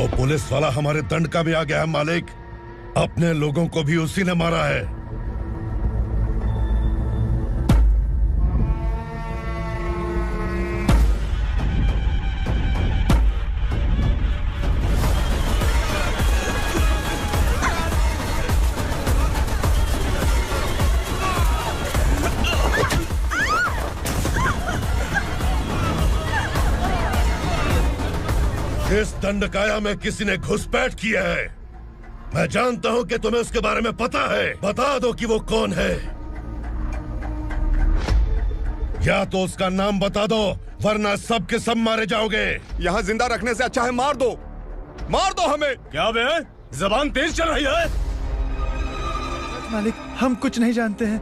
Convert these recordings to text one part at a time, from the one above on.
वो पुलिस वाला हमारे दंड का भी आ गया है मालिक। अपने लोगों को भी उसी ने मारा है। इस दंडकाया में किसी ने घुसपैठ किया है। मैं जानता हूं कि तुम्हें उसके बारे में पता है। बता दो कि वो कौन है, या तो उसका नाम बता दो वरना सब के सब मारे जाओगे। यहाँ जिंदा रखने से अच्छा है मार दो हमें। क्या बे, जबान तेज चल रही है? मालिक, हम कुछ नहीं जानते हैं।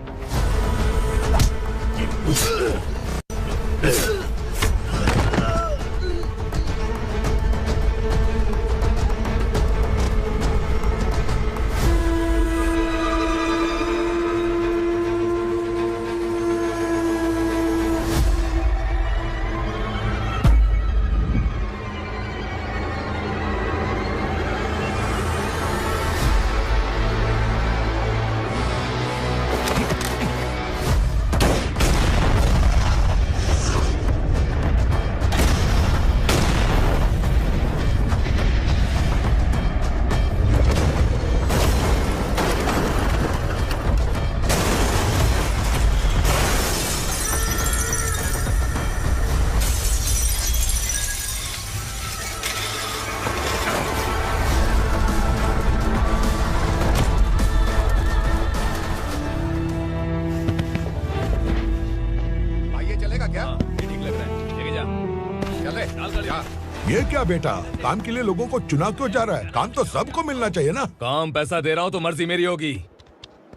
ये क्या बेटा, काम के लिए लोगों को चुना क्यों जा रहा है? काम तो सबको मिलना चाहिए ना। काम पैसा दे रहा हूँ तो मर्जी मेरी होगी।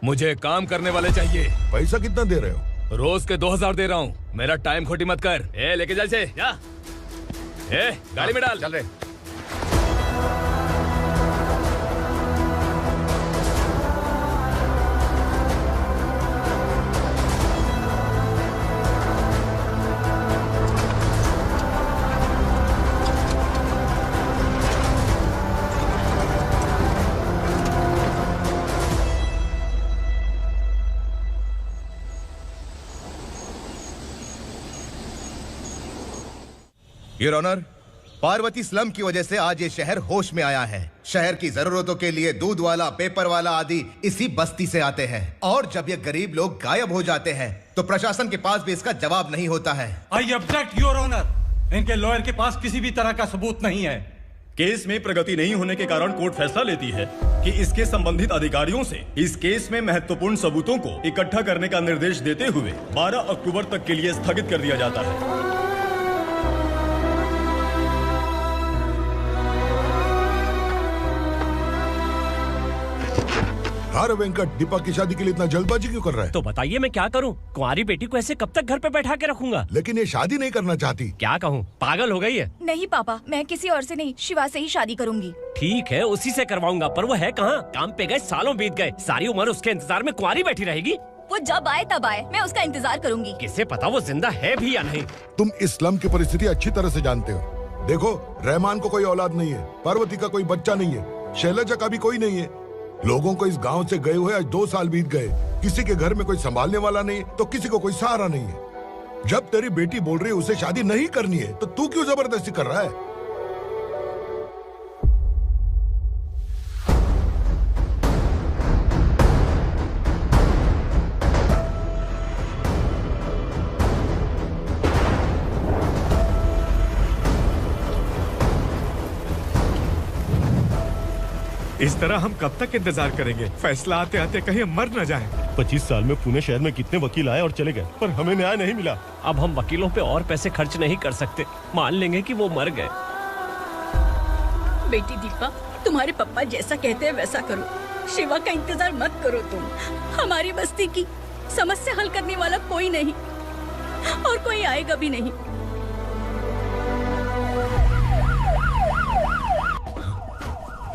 मुझे काम करने वाले चाहिए। पैसा कितना दे रहे हो? रोज के 2000 दे रहा हूँ। मेरा टाइम खोटी मत कर। लेके चल से जा। गाड़ी में डाल। चल रहे। योर ऑनर, पार्वती स्लम की वजह से आज ये शहर होश में आया है। शहर की जरूरतों के लिए दूध वाला, पेपर वाला आदि इसी बस्ती से आते हैं, और जब ये गरीब लोग गायब हो जाते हैं तो प्रशासन के पास भी इसका जवाब नहीं होता है। I object your honour. इनके लॉयर के पास किसी भी तरह का सबूत नहीं है। केस में प्रगति नहीं होने के कारण कोर्ट फैसला लेती है कि इसके संबंधित अधिकारियों से इस केस में महत्वपूर्ण सबूतों को इकट्ठा करने का निर्देश देते हुए 12 अक्टूबर तक के लिए स्थगित कर दिया जाता है। अरे वेंकट, दीपक की शादी के लिए इतना जल्दबाजी क्यों कर रहा है? तो बताइए मैं क्या करूं? कुंवारी बेटी को ऐसे कब तक घर पे बैठा के रखूंगा? लेकिन ये शादी नहीं करना चाहती। क्या कहूं, पागल हो गई है? नहीं पापा, मैं किसी और से नहीं, शिवा से ही शादी करूंगी। ठीक है, उसी से करवाऊंगा, पर वो है कहाँ? काम पे गए, सालों बीत गए, सारी उम्र उसके इंतजार में कुंवारी बैठी रहेगी। वो जब आए तब आए, मैं उसका इंतजार करूंगी। किसे पता वो जिंदा है भी या नहीं। तुम इस्लाम की परिस्थिति अच्छी तरह से जानते हो। देखो, रहमान को कोई औलाद नहीं है, पार्वती का कोई बच्चा नहीं है, शैलजा का भी कोई नहीं है। लोगों को इस गांव से गए हुए आज 2 साल बीत गए। किसी के घर में कोई संभालने वाला नहीं, तो किसी को कोई सहारा नहीं है। जब तेरी बेटी बोल रही है उसे शादी नहीं करनी है, तो तू क्यों जबरदस्ती कर रहा है? इस तरह हम कब तक इंतजार करेंगे? फैसला आते आते कहीं हम मर न जाएं। 25 साल में पुणे शहर में कितने वकील आए और चले गए, पर हमें न्याय नहीं मिला। अब हम वकीलों पे और पैसे खर्च नहीं कर सकते। मान लेंगे कि वो मर गए। बेटी दीपा, तुम्हारे पापा जैसा कहते हैं वैसा करो। शिवा का इंतजार मत करो तुम। हमारी बस्ती की समस्या हल करने वाला कोई नहीं, और कोई आएगा भी नहीं।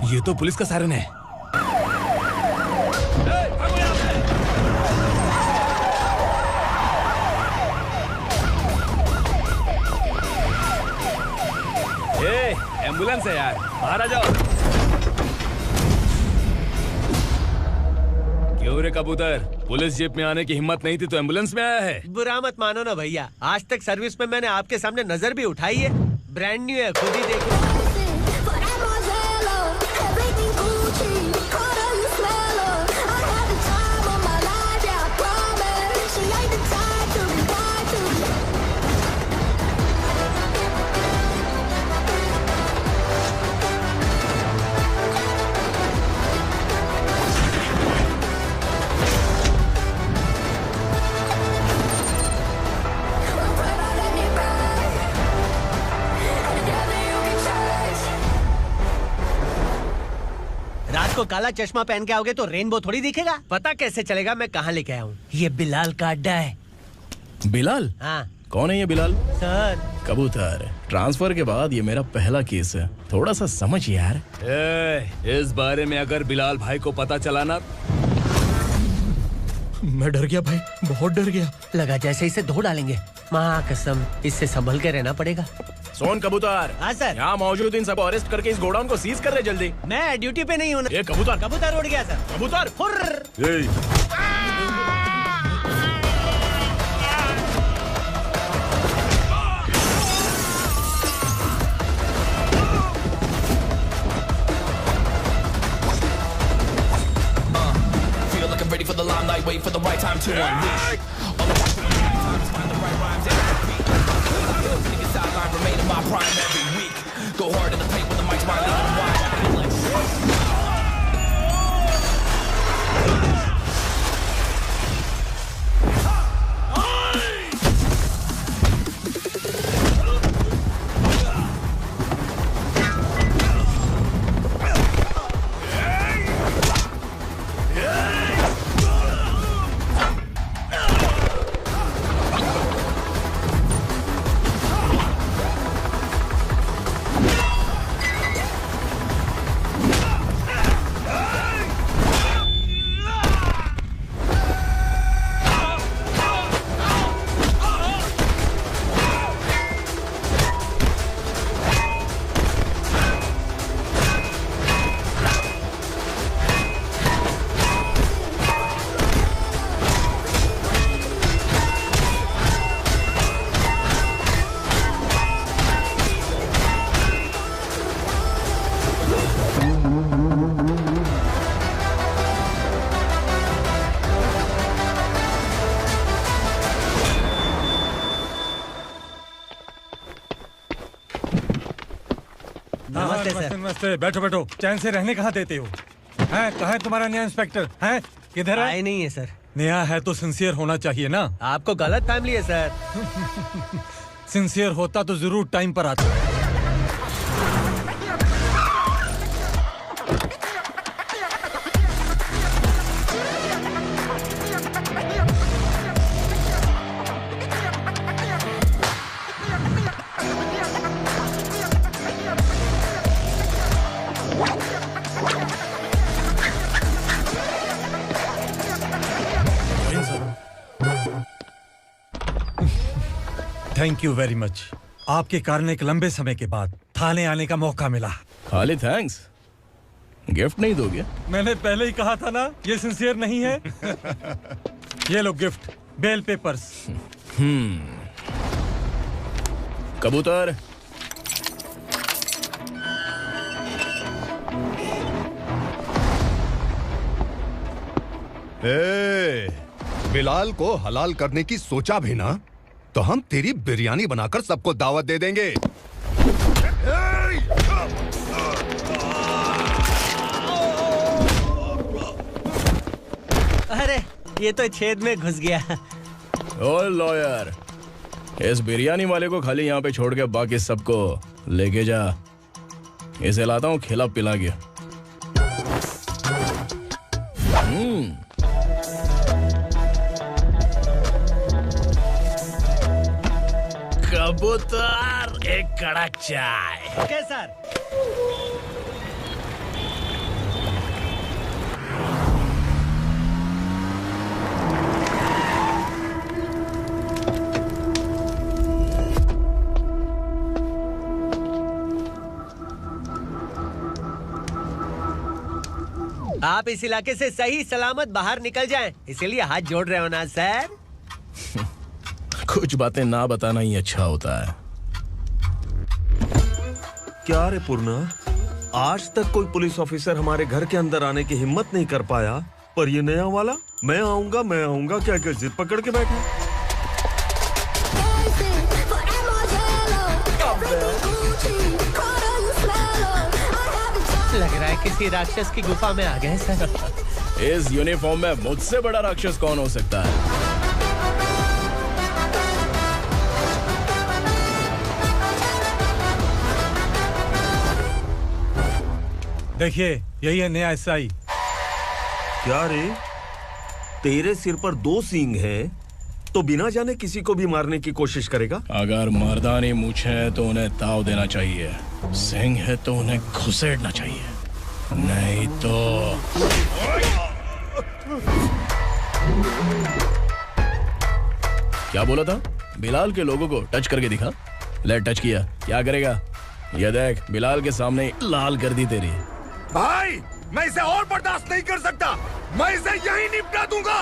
ये तो पुलिस का सायरन है। एम्बुलेंस है यार, बाहर आ जाओ। क्यों रे कबूतर, पुलिस जीप में आने की हिम्मत नहीं थी तो एम्बुलेंस में आया है? बुरा मत मानो ना भैया, आज तक सर्विस में मैंने आपके सामने नजर भी उठाई है। ब्रांड न्यू है, खुद ही देखो। रात को काला चश्मा पहन के आओगे तो रेनबो थोड़ी दिखेगा। पता कैसे चलेगा मैं कहाँ लेके आया हूँ? ये बिलाल का अड्डा है। बिलाल? हाँ। कौन है ये बिलाल? सर कबूतर, ट्रांसफर के बाद ये मेरा पहला केस है, थोड़ा सा समझ यार। इस बारे में अगर बिलाल भाई को पता चला ना। मैं डर गया भाई, बहुत डर गया। लगा जैसे इसे धो डालेंगे। माँ कसम, इससे संभल के रहना पड़ेगा। सोन कबूतर। हाँ सर। यहाँ मौजूद इन सबको अरेस्ट करके इस गोडाउन को सीज कर रहे जल्दी। मैं ड्यूटी पे नहीं हूँ। ये कबूतर। कबूतर उड़ गया सर। कबूतर। Ready for the limelight, wait for the right time to unleash. All the time to find the right rhymes and beat. Nigga sideline remain in my prime every week. Go hard in the paint with the mic's my leading wide. नमस्ते, बैठो बैठो। चैन से रहने कहाँ देते हो? हैं, कहाँ है तुम्हारा नया इंस्पेक्टर? हैं, किधर है? आए नहीं है सर। नया है तो सिंसियर होना चाहिए ना। आपको गलत फैमिली है सर। सिंसियर होता तो जरूर टाइम पर आता। Thank you very much. आपके कारण एक लंबे समय के बाद थाने आने का मौका मिला। खाली थैंक्स, गिफ्ट नहीं दोगे? मैंने पहले ही कहा था ना, ये सिंसियर नहीं है। ये लो गिफ्ट, बेल पेपर्स। कबूतर, बिलाल को हलाल करने की सोचा भी ना तो हम तेरी बिरयानी बनाकर सबको दावत दे देंगे। अरे ये तो छेद में घुस गया। ओ लॉयर, इस बिरयानी वाले को खाली यहाँ पे छोड़ के बाकी सबको लेके जा। इसे लाता हूँ खिला पिला के। कबूतर, एक कड़क चाय। Okay sir. आप इस इलाके से सही सलामत बाहर निकल जाएं, इसीलिए हाथ जोड़ रहे हो ना सर? कुछ बातें ना बताना ही अच्छा होता है। क्या रे पूर्णा, आज तक कोई पुलिस ऑफिसर हमारे घर के अंदर आने की हिम्मत नहीं कर पाया, पर ये नया वाला मैं आऊंगा क्या क्या जिद पकड़ के बैठा। लग रहा है किसी राक्षस की गुफा में आ गए सर। इस यूनिफॉर्म में मुझसे बड़ा राक्षस कौन हो सकता है? देखिए, यही है नया एसआई। क्या रे, तेरे सिर पर 2 सींग हैं, तो बिना जाने किसी को भी मारने की कोशिश करेगा? अगर मर्दानी मूंछ है तो उन्हें ताव देना चाहिए, सिंह है तो उन्हें घुसेड़ना चाहिए, नहीं तो। क्या बोला था? बिलाल के लोगों को टच करके दिखा। ले टच किया, क्या करेगा? ये देख, बिलाल के सामने लाल कर दी तेरी। भाई, मैं इसे और बर्दाश्त नहीं कर सकता, मैं इसे यहीं निपटा दूंगा।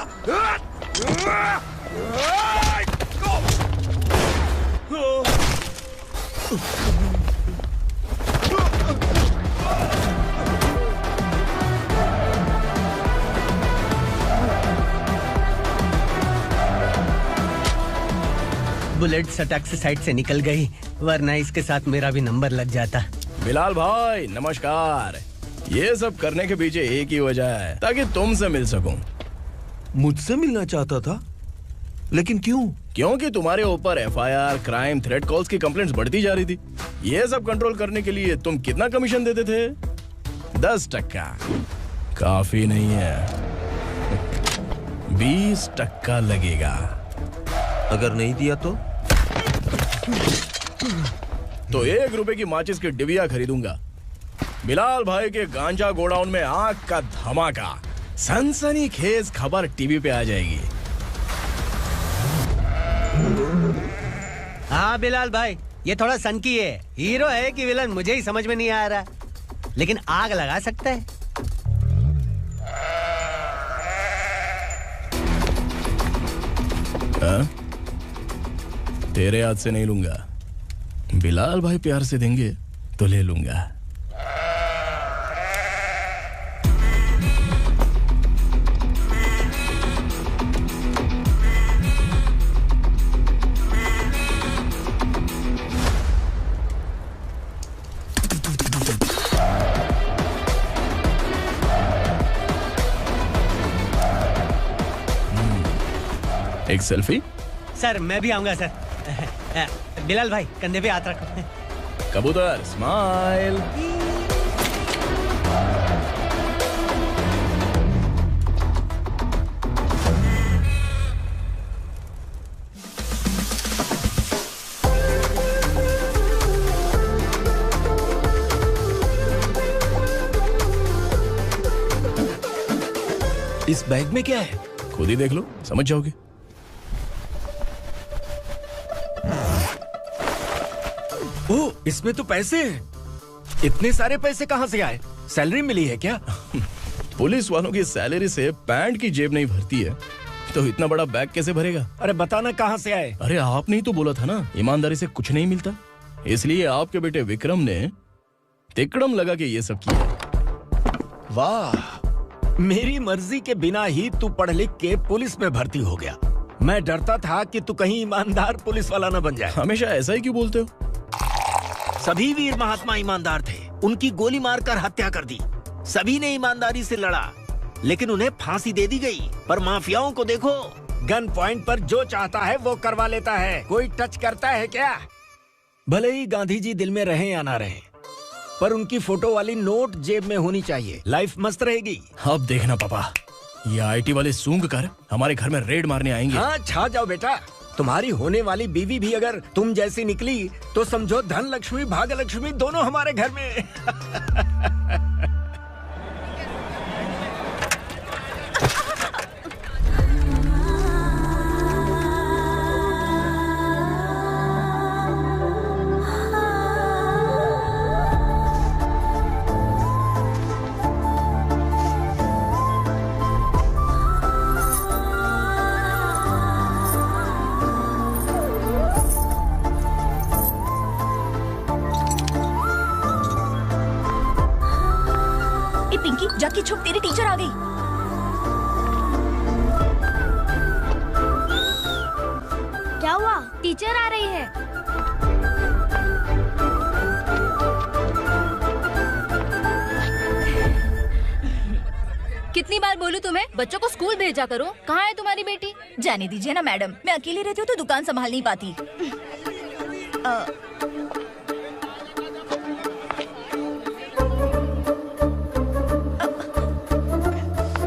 बुलेट सटक से साइड से निकल गई, वरना इसके साथ मेरा भी नंबर लग जाता। बिलाल भाई नमस्कार। ये सब करने के पीछे एक ही वजह है, ताकि तुमसे मिल सकूं। मुझसे मिलना चाहता था, लेकिन क्यों? क्योंकि तुम्हारे ऊपर एफआईआर, क्राइम, थ्रेट कॉल्स की कंप्लेंट्स बढ़ती जा रही थी। ये सब कंट्रोल करने के लिए तुम कितना कमीशन देते थे? 10%। काफी नहीं है, 20% लगेगा। अगर नहीं दिया तो 1 रुपए की माचिस की डिबिया खरीदूंगा। बिलाल भाई के गांजा गोडाउन में आग का धमाका, सनसनीखेज खबर टीवी पे आ जाएगी। हाँ बिलाल भाई, ये थोड़ा सनकी है, हीरो है कि विलन मुझे ही समझ में नहीं आ रहा, लेकिन आग लगा सकता है। तेरे हाथ से नहीं लूंगा, बिलाल भाई प्यार से देंगे तो ले लूंगा। एक सेल्फी? सर मैं भी आऊंगा सर। बिलाल भाई कंधे पे हाथ रखो। कबूतर स्माइल। इस बैग में क्या है? खुद ही देख लो, समझ जाओगे। ओह, इसमें तो पैसे हैं। इतने सारे पैसे कहाँ से आए? सैलरी मिली है क्या? पुलिस वालों की सैलरी से पैंट की जेब नहीं भरती है, तो इतना बड़ा बैग कैसे भरेगा? अरे बताना कहाँ से आए? अरे आपने ही तो बोला था ना, ईमानदारी से कुछ नहीं मिलता, इसलिए आपके बेटे विक्रम ने तिकड़म लगा के ये सब किया। वाह, मेरी मर्जी के बिना ही तू पढ़ लिख के पुलिस में भर्ती हो गया। मैं डरता था कि तू कहीं ईमानदार पुलिस वाला न बन जाए। हमेशा ऐसा ही क्यों बोलते हो? सभी वीर महात्मा ईमानदार थे, उनकी गोली मारकर हत्या कर दी। सभी ने ईमानदारी से लड़ा, लेकिन उन्हें फांसी दे दी गई। पर माफियाओं को देखो, गन पॉइंट पर जो चाहता है वो करवा लेता है। कोई टच करता है क्या? भले ही गांधी जी दिल में रहे या ना रहे, पर उनकी फोटो वाली नोट जेब में होनी चाहिए। लाइफ मस्त रहेगी। अब देखना पापा, ये आईटी वाले सूंघ कर हमारे घर में रेड मारने आएंगे। हाँ, छा जाओ बेटा। तुम्हारी होने वाली बीवी भी अगर तुम जैसी निकली तो समझो धन लक्ष्मी भाग्य लक्ष्मी दोनों हमारे घर में। जाके छुप, तेरी टीचर आ गई। क्या हुआ? टीचर आ रही है। कितनी बार बोलूं तुम्हें, बच्चों को स्कूल भेजा करो। कहाँ है तुम्हारी बेटी? जाने दीजिए ना मैडम, मैं अकेली रहती हूँ तो दुकान संभाल नहीं पाती।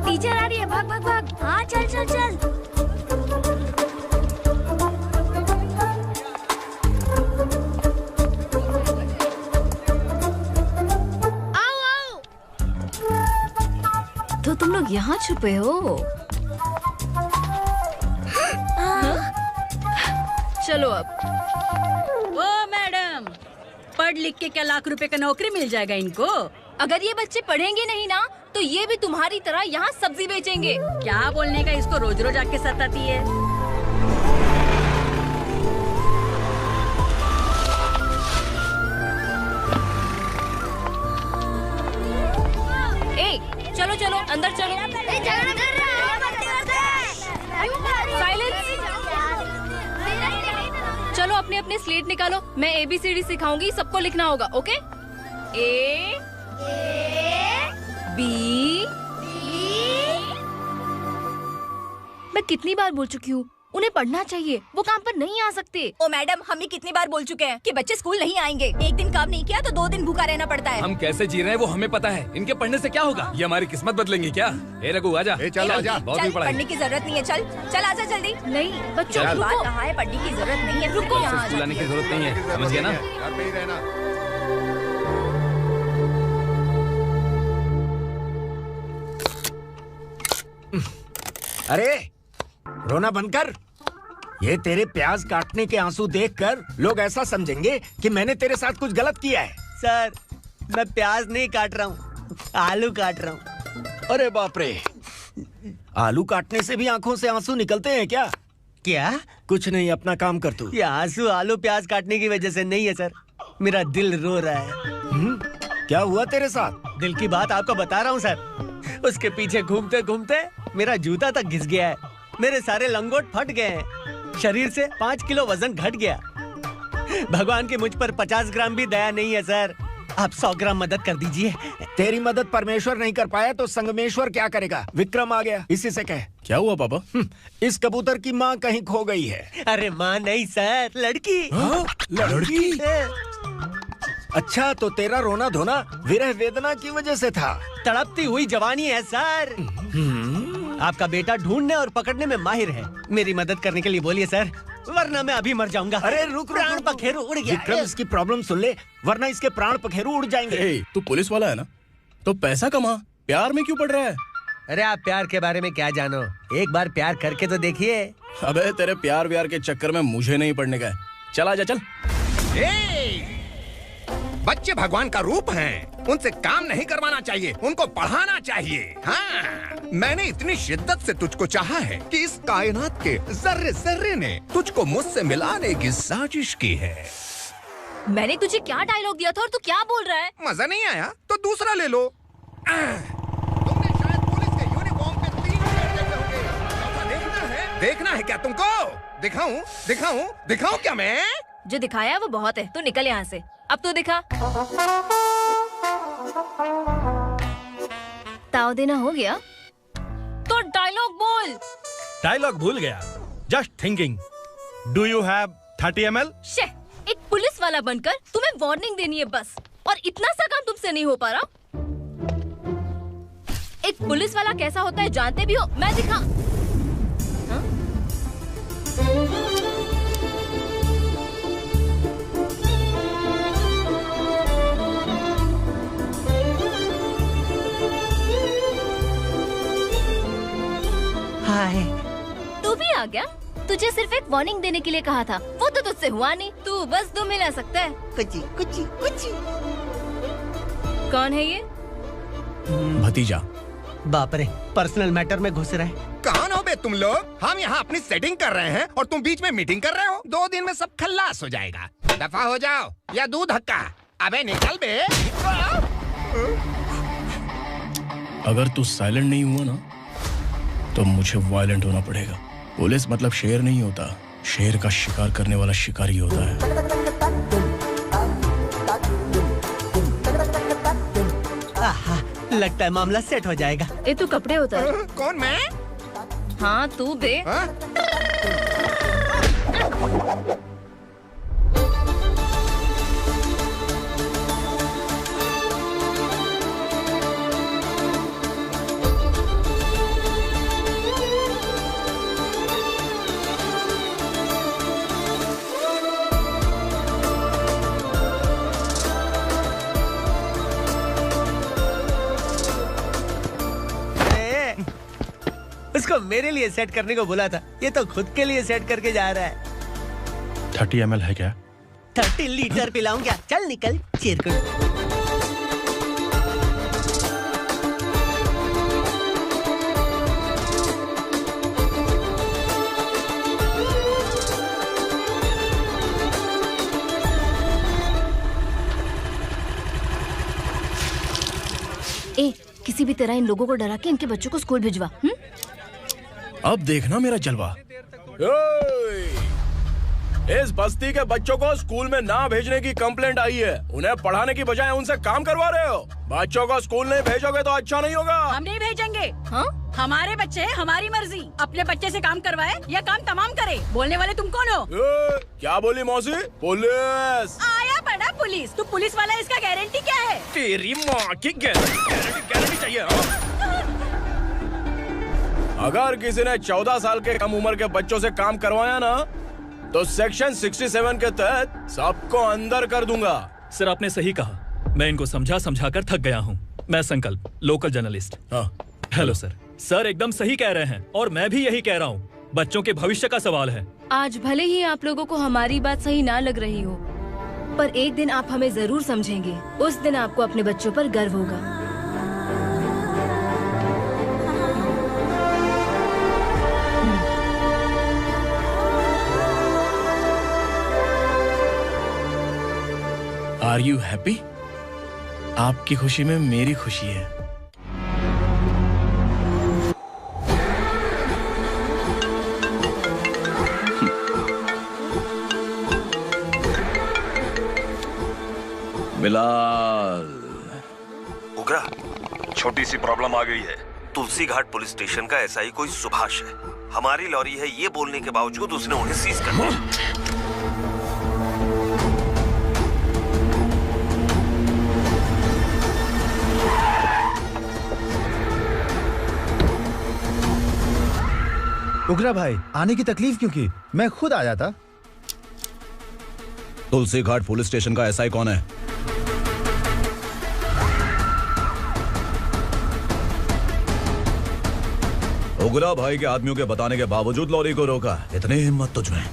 टीचर आ रही है, भाग भाग भाग। हाँ चल चल चल। आओ आओ। तो तुम लोग यहाँ छुपे हो? चलो अब। ओ मैडम, पढ़ लिख के क्या लाख रुपए का नौकरी मिल जाएगा इनको? अगर ये बच्चे पढ़ेंगे नहीं ना तो ये भी तुम्हारी तरह यहाँ सब्जी बेचेंगे। क्या बोलने का, इसको रोज रोज आके सताती है। ए, चलो चलो अंदर चलो। साइलेंस। चलो अपने अपने स्लेट निकालो, मैं ABCD सिखाऊंगी, सबको लिखना होगा। ओके? A B। मैं कितनी बार बोल चुकी हूँ, उन्हें पढ़ना चाहिए, वो काम पर नहीं आ सकते। ओ मैडम, हम भी कितनी बार बोल चुके हैं कि बच्चे स्कूल नहीं आएंगे। एक दिन काम नहीं किया तो 2 दिन भूखा रहना पड़ता है। हम कैसे जी रहे हैं वो हमें पता है, इनके पढ़ने से क्या होगा? ये हमारी किस्मत बदलेंगे क्या? ए रघु आजा। चल आजा, बहुत भी पढ़ाई। पढ़ने की जरूरत नहीं है, चल चल आजा जल्दी। नहीं बच्चों, चल। बात कहा है, पढ़ने की जरूरत नहीं है, रुको। स्कूल आने की जरूरत नहीं है, समझ गया ना? घर पे ही रहना। अरे रोना बंद कर। ये तेरे प्याज काटने के आंसू देखकर लोग ऐसा समझेंगे कि मैंने तेरे साथ कुछ गलत किया है। सर, मैं प्याज नहीं काट रहा हूँ, आलू काट रहा हूँ। अरे बाप रे, आलू काटने से भी आंखों से आंसू निकलते हैं क्या? क्या? कुछ नहीं, अपना काम कर तू। ये आंसू आलू प्याज काटने की वजह से नहीं है सर, मेरा दिल रो रहा है। क्या हुआ तेरे साथ? दिल की बात आपको बता रहा हूँ सर। उसके पीछे घूमते घूमते मेरा जूता तक घिस गया है, मेरे सारे लंगोट फट गए हैं, शरीर से 5 किलो वजन घट गया। भगवान की मुझ पर 50 ग्राम भी दया नहीं है सर, आप 100 ग्राम मदद कर दीजिए। तेरी मदद परमेश्वर नहीं कर पाया तो संगमेश्वर क्या करेगा? विक्रम आ गया, इसी से कह। क्या हुआ पापा? इस कबूतर की माँ कहीं खो गई है। अरे माँ नहीं सर, लड़की। लड़की? अच्छा, तो तेरा रोना धोना विरह वेदना की वजह से था। तड़पती हुई जवानी है सर। आपका बेटा ढूंढने और पकड़ने में माहिर है, मेरी मदद करने के लिए बोलिए सर, वरना मैं अभी मर जाऊंगा। अरे रुक, प्राण पखेरु उड़ गया। विक्रम, इसकी प्रॉब्लम सुन ले, वरना इसके प्राण पखेरु उड़ जाएंगे। तू पुलिस वाला है ना, तो पैसा कमा, प्यार में क्यों पड़ रहा है? अरे आप प्यार के बारे में क्या जानो, एक बार प्यार करके तो देखिए। अबे तेरे प्यार व्यार के चक्कर में मुझे नहीं पड़ने का है, चल आजा चल। बच्चे भगवान का रूप हैं, उनसे काम नहीं करवाना चाहिए, उनको पढ़ाना चाहिए। हाँ, मैंने इतनी शिद्दत से तुझको चाहा है कि इस कायनात के जर्रे जर्रे ने तुझको मुझसे मिलाने की साजिश की है। मैंने तुझे क्या डायलॉग दिया था और तू क्या बोल रहा है? मजा नहीं आया तो दूसरा ले लो। तुमने शायद पुलिस के यूनिफॉर्म पे 3 शेर देखे होंगे। देखना है क्या तुमको? दिखाऊं दिखाऊं दिखाऊं क्या मैं? जो दिखाया वो बहुत है, तू निकल यहाँ से। अब तो दिखा। ताव देना हो गया तो डायलॉग बोल। डायलॉग भूल गया। Just thinking, do you have 30 ml? शे, एक पुलिस वाला बनकर तुम्हें वार्निंग देनी है बस, और इतना सा काम तुमसे नहीं हो पा रहा। एक पुलिस वाला कैसा होता है जानते भी हो? मैं दिखा। हाय, तू भी आ गया? तुझे सिर्फ एक वार्निंग देने के लिए कहा था, वो तो तुझसे हुआ नहीं। तू बस दम हिला सकता है। कुची कुची कुची। कौन है ये? भतीजा। बाप रे, पर्सनल मैटर में घुस रहे। कौन हो बे तुम लोग? हम यहाँ अपनी सेटिंग कर रहे हैं और तुम बीच में मीटिंग कर रहे हो। 2 दिन में सब खल्लास हो जाएगा। दफा हो जाओ या दूध हक्का। अबे निकल बे। अगर तू साइलेंट नहीं हुआ ना तो मुझे वायलेंट होना पड़ेगा। पुलिस मतलब शेर नहीं होता, शेर का शिकार करने वाला शिकारी होता है। लगता है मामला सेट हो जाएगा। ये तू कपड़े उतार। कौन मैं? हाँ तू बे। उसको मेरे लिए सेट करने को बोला था, ये तो खुद के लिए सेट करके जा रहा है। 30 ml है क्या? 30 लीटर पिलाऊं क्या? चल निकल चिरकुट। ए, किसी भी तरह इन लोगों को डरा के इनके बच्चों को स्कूल भिजवा। अब देखना मेरा जलवा। इस बस्ती के बच्चों को स्कूल में ना भेजने की कंप्लेंट आई है। उन्हें पढ़ाने की बजाय उनसे काम करवा रहे हो। बच्चों को स्कूल नहीं भेजोगे तो अच्छा नहीं होगा। हम नहीं भेजेंगे। हाँ? हमारे बच्चे हमारी मर्जी। अपने बच्चे से काम करवाए या काम तमाम करे। बोलने वाले तुम कौन हो? क्या बोली मौसी? पुलिस आया बड़ा पुलिस। तू पुलिस वाला, इसका गारंटी क्या है? तेरी माँ की गारंटी चाहिए। अगर किसी ने 14 साल के कम उम्र के बच्चों से काम करवाया ना तो सेक्शन 67 के तहत सबको अंदर कर दूंगा। सर आपने सही कहा। मैं इनको समझा कर थक गया हूँ। मैं संकल्प, लोकल जर्नलिस्ट। हाँ। Hello sir. सर एकदम सही कह रहे हैं और मैं भी यही कह रहा हूँ। बच्चों के भविष्य का सवाल है। आज भले ही आप लोगों को हमारी बात सही ना लग रही हो, पर एक दिन आप हमें जरूर समझेंगे। उस दिन आपको अपने बच्चों पर गर्व होगा। Are you happy? आपकी खुशी में मेरी खुशी है। बिलाल। उगरा, छोटी सी प्रॉब्लम आ गई है। तुलसी घाट पुलिस स्टेशन का एसआई कोई सुभाष है। हमारी लॉरी है ये बोलने के बावजूद उसने उन्हें सीज कर दिया। उगरा भाई, आने की तकलीफ क्यों की? मैं खुद आया था। तुलसी घाट पुलिस स्टेशन का एसआई कौन है? उगरा भाई के आदमियों के बताने के बावजूद लॉरी को रोका। इतनी हिम्मत तुझमें?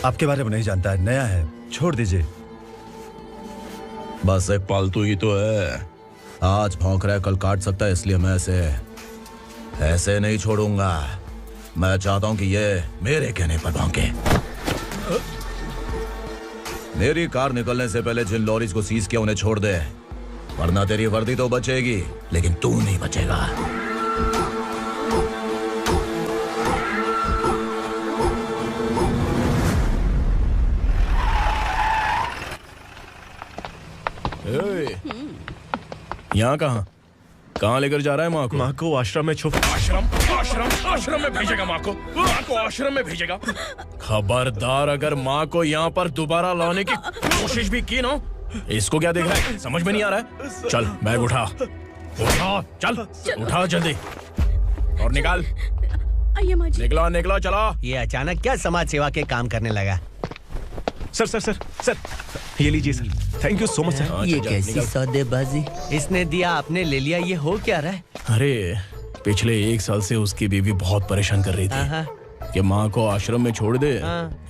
आपके बारे में नहीं जानता है, नया है, छोड़ दीजिए। बस एक पालतू ही तो है। आज भौंक रहा है, कल काट सकता है, इसलिए मैं ऐसे नहीं छोड़ूंगा। मैं चाहता हूं कि ये मेरे कहने पर भौंके। मेरी कार निकलने से पहले जिन लॉरीज को सीज किया उन्हें छोड़ दे, वरना तेरी वर्दी तो बचेगी लेकिन तू नहीं बचेगा। यहाँ कहाँ लेकर जा रहा है माँ को? माँ को आश्रम में छुप। आश्रम में भेजेगा माँ को? माँ को आश्रम में भेजेगा? खबरदार, अगर माँ को यहाँ पर दोबारा लाने की कोशिश भी की ना, इसको क्या देख रहा है? समझ में नहीं आ रहा है? चल बैग उठा, चल उठा जल्दी और निकाल। आइए माँ जी। निकला चला। ये अचानक क्या समाज सेवा के काम करने लगा? सर ये लीजिए sir. Thank you so much sir. ये कैसी सौदेबाजी? इसने दिया, आपने ले लिया, ये हो क्या रहा है? अरे पिछले 1 साल से उसकी बीवी बहुत परेशान कर रही थी कि माँ को आश्रम में छोड़ दे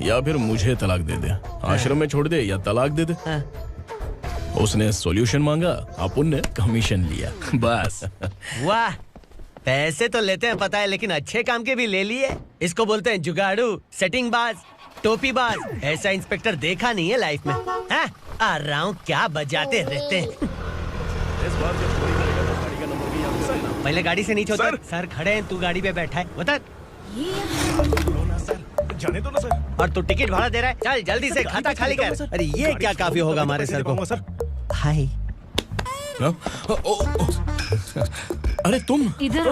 या फिर मुझे तलाक दे दे। आश्रम में छोड़ दे या तलाक दे दे। उसने सॉल्यूशन मांगा, अपन ने कमीशन लिया, बस। वाह, पैसे तो लेते हैं पता है, लेकिन अच्छे काम के भी ले लिए। इसको बोलते हैं जुगाड़ू, सेटिंग बाज, टोपी बाज। ऐसा इंस्पेक्टर देखा नहीं है लाइफ में। आ रहा हूँ, क्या बजाते रहते हैं। पहले गाड़ी से नीचे उतर। सर खड़े हैं, तू गाड़ी पे बैठा है, उतर। जाने दो ना सर। और तू टिकट भाड़ा दे रहा है, चल जल्दी से खाता खाली कर। अरे ये क्या काफी होगा हमारे सर को। हाय। अरे तुम इधर।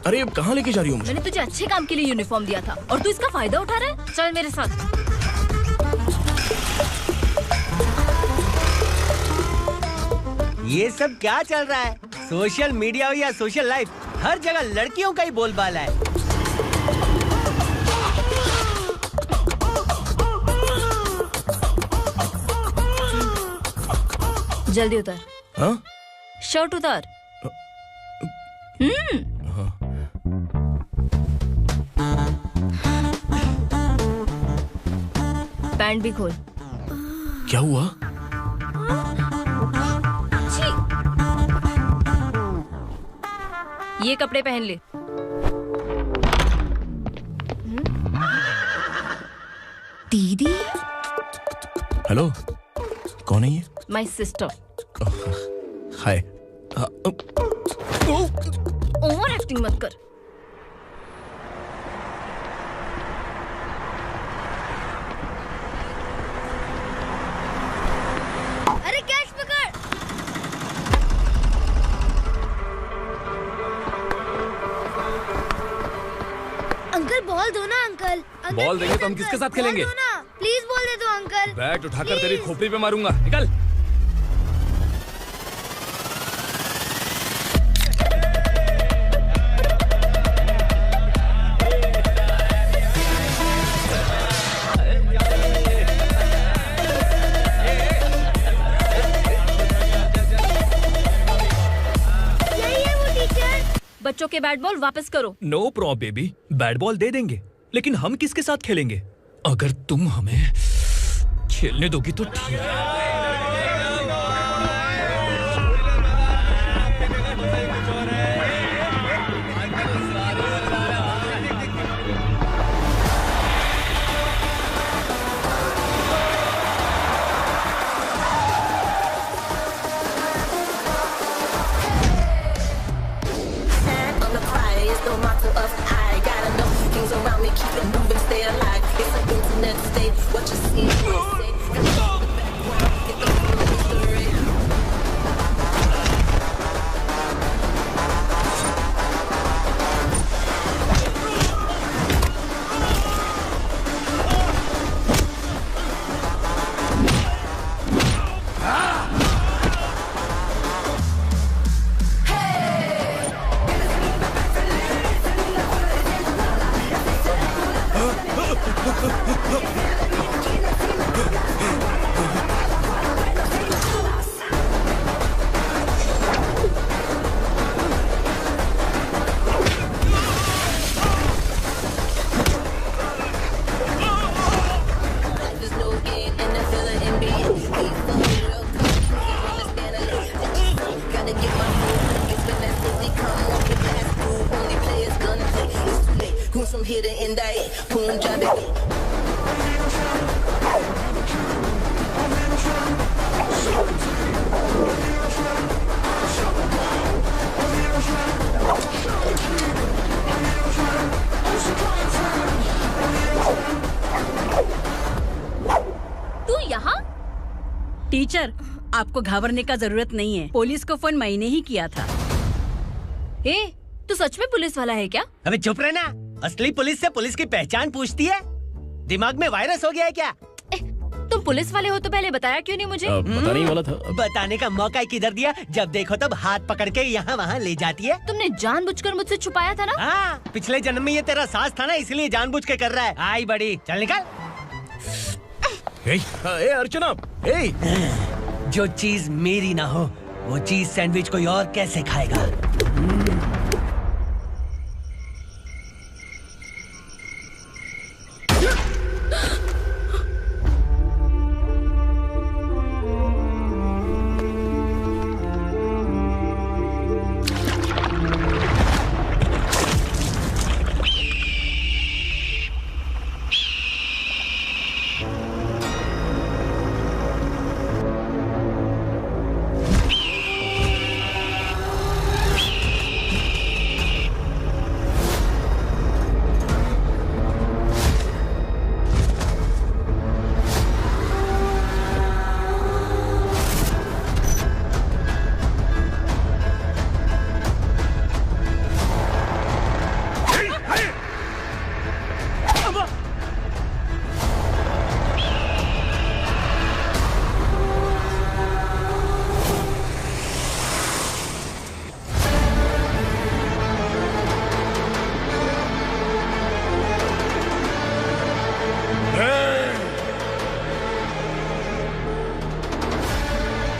अरे अब कहाँ लेके जा रही हो मुझे? मैंने तुझे अच्छे काम के लिए यूनिफॉर्म दिया था और तू इसका फायदा उठा रहा है। चल मेरे साथ। ये सब क्या चल रहा है? सोशल मीडिया हो या सोशल लाइफ, हर जगह लड़कियों का ही बोलबाला है। जल्दी उतर। हाँ? शर्ट उतार। पैंट भी खोल। क्या हुआ? ये कपड़े पहन ले। दीदी। हेलो, कौन है ये? My sister. Hi. Over acting मत कर। अरे कैच पकड़। अंकल बॉल दो ना अंकल। बॉल देंगे तो हम किसके साथ खेलेंगे? प्लीज बॉल दे दो अंकल। बैट उठाकर तेरी खोपड़ी पे मारूंगा, निकल। बच्चों के बैट बॉल वापस करो। No problem baby, bat ball दे देंगे, लेकिन हम किसके साथ खेलेंगे? अगर तुम हमें खेलने दोगी तो ठीक है। टीचर, आपको घबराने का जरूरत नहीं है। पुलिस को फोन मैंने ही किया था। ए, तू सच में पुलिस वाला है क्या? अबे चुप रहना। असली पुलिस से पुलिस की पहचान पूछती है? दिमाग में वायरस हो गया है क्या? तुम पुलिस वाले हो तो पहले बताया क्यों नहीं मुझे? बताने वाला था। बताने का मौका किधर दिया? जब देखो तब हाथ पकड़ के यहाँ वहाँ ले जाती है। तुमने जानबूझकर मुझसे छुपाया था ना? हाँ, पिछले जन्म में ये तेरा सास था ना, इसलिए जानबूझ के कर रहा है। आई बड़ी, चल निकल। ए अर्चना, जो चीज मेरी ना हो वो चीज सैंडविच कोई और कैसे खाएगा?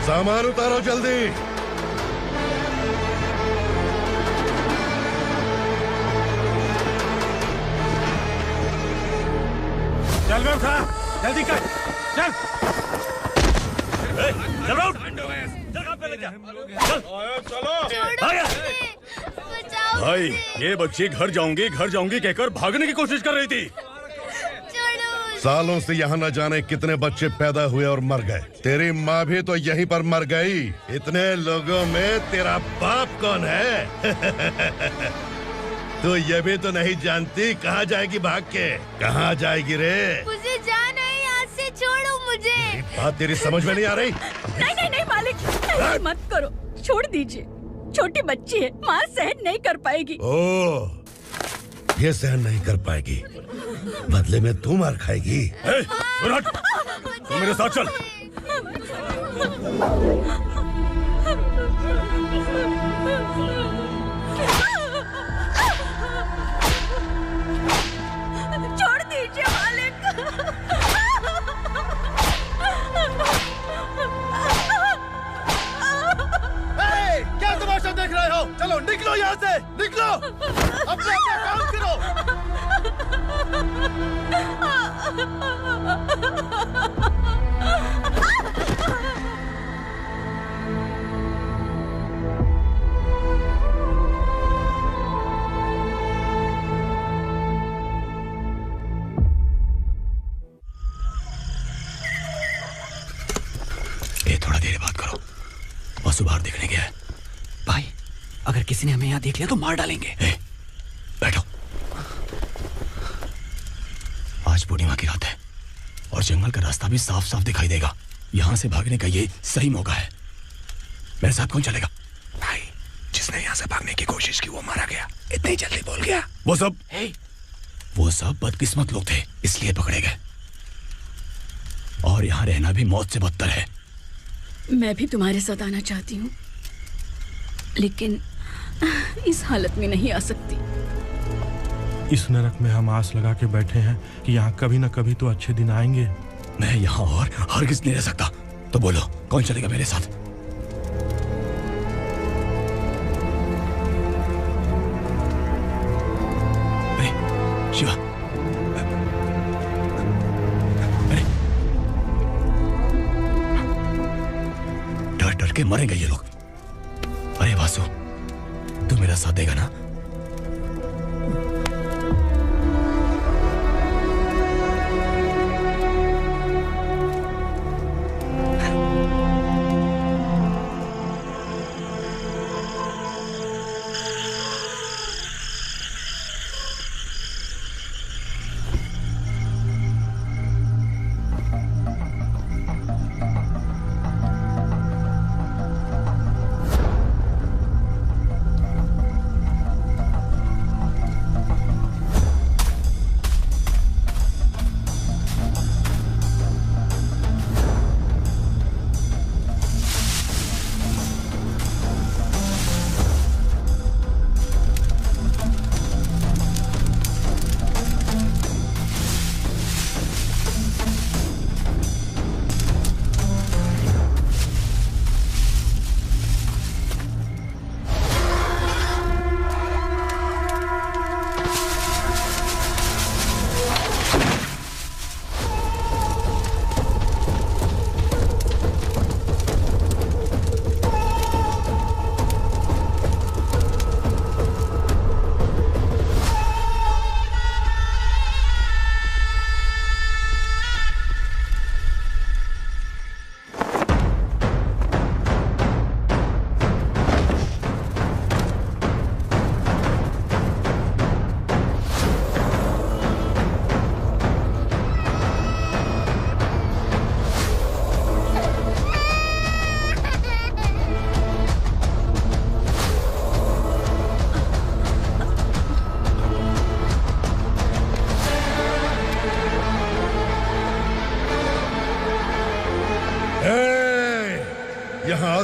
सामान उतारो जल्दी। चल बे उठा, जल्दी कर, चल। चल उठ, चल काम पे लग जा, चलो। भाई ये बच्ची घर जाऊंगी कहकर भागने की कोशिश कर रही थी। सालों से यहाँ न जाने कितने बच्चे पैदा हुए और मर गए। तेरी माँ भी तो यहीं पर मर गई। इतने लोगों में तेरा बाप कौन है? तू ये भी तो नहीं जानती कहाँ जाएगी भाग के? कहाँ जाएगी रे? मुझे जाना है, यहाँ से छोड़ो मुझे। बात तेरी समझ में नहीं आ रही? नहीं मालिक, ऐसे मत करो, छोड़ दीजिए। छोटी बच्ची है, माँ सहन नहीं कर पाएगी। ओह, ये सहन नहीं कर पाएगी, बदले में तू मार खाएगी। तू मेरे साथ चल। छोड़ दीजिए मालिक। क्या तमाशा देख रहे हो? चलो निकलो यहाँ से, निकलो। अपना काम करो। ये थोड़ा देर बात करो। बस बाहर देखने गया है। भाई अगर किसी ने हमें यहाँ देख लिया तो मार डालेंगे। बैठो। आज पूर्णिमा की रात है और जंगल का रास्ता भी साफ साफ दिखाई देगा। यहाँ से भागने का ये सही मौका है। मेरे साथ कौन चलेगा? भाई जिसने यहाँ से भागने की कोशिश की वो मारा गया। इतनी जल्दी बोल गया। वो सब बदकिस्मत लोग थे, इसलिए पकड़े गए। और यहाँ रहना भी मौत से बदतर है। मैं भी तुम्हारे साथ आना चाहती हूँ, लेकिन इस हालत में नहीं आ सकती। इस नरक में हम आस लगा के बैठे हैं कि यहाँ कभी न कभी तो अच्छे दिन आएंगे। मैं यहाँ और हरगिज़ नहीं रह सकता। तो बोलो कौन चलेगा मेरे साथ? शिवा, डर डर के मरेंगे ये लोग। अरे वासु, तू मेरा साथ देगा ना?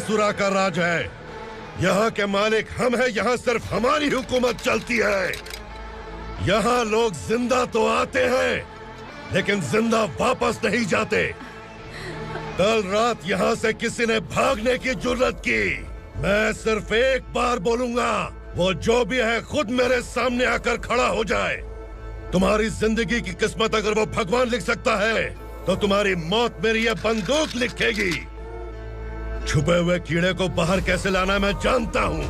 आसुरा का राज है। यहाँ के मालिक हम हैं, यहाँ सिर्फ हमारी हुकूमत चलती है। यहाँ लोग जिंदा तो आते हैं लेकिन जिंदा वापस नहीं जाते। कल रात यहाँ से किसी ने भागने की जुर्रत की, मैं सिर्फ एक बार बोलूंगा, वो जो भी है खुद मेरे सामने आकर खड़ा हो जाए। तुम्हारी जिंदगी की किस्मत अगर वो भगवान लिख सकता है तो तुम्हारी मौत मेरी ये बंदूक लिखेगी। छुपे हुए कीड़े को बाहर कैसे लाना मैं जानता हूँ।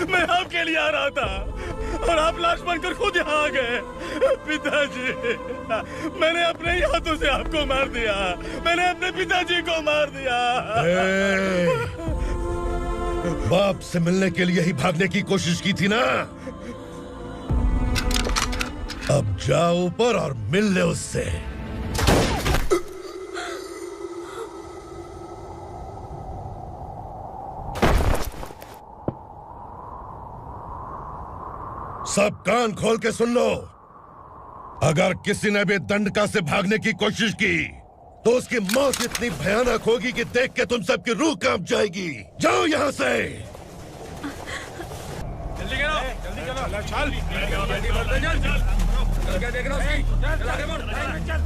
मैं आपके लिए आ रहा था और आप लाश बनकर खुद यहाँ आ गए। पिताजी, मैंने अपने ही हाथों से आपको मार दिया। मैंने अपने पिताजी को मार दिया। बाप से मिलने के लिए ही भागने की कोशिश की थी ना? अब जाओ ऊपर और मिल ले उससे। सब कान खोल के सुन लो। अगर किसी ने भी दंडका से भागने की कोशिश की तो उसकी मौत इतनी भयानक होगी कि देख के तुम सबकी रूह कांप जाएगी। जाओ यहाँ से। जल्दी करो, जल्दी करो। चल, क्या देख रहा है? चल,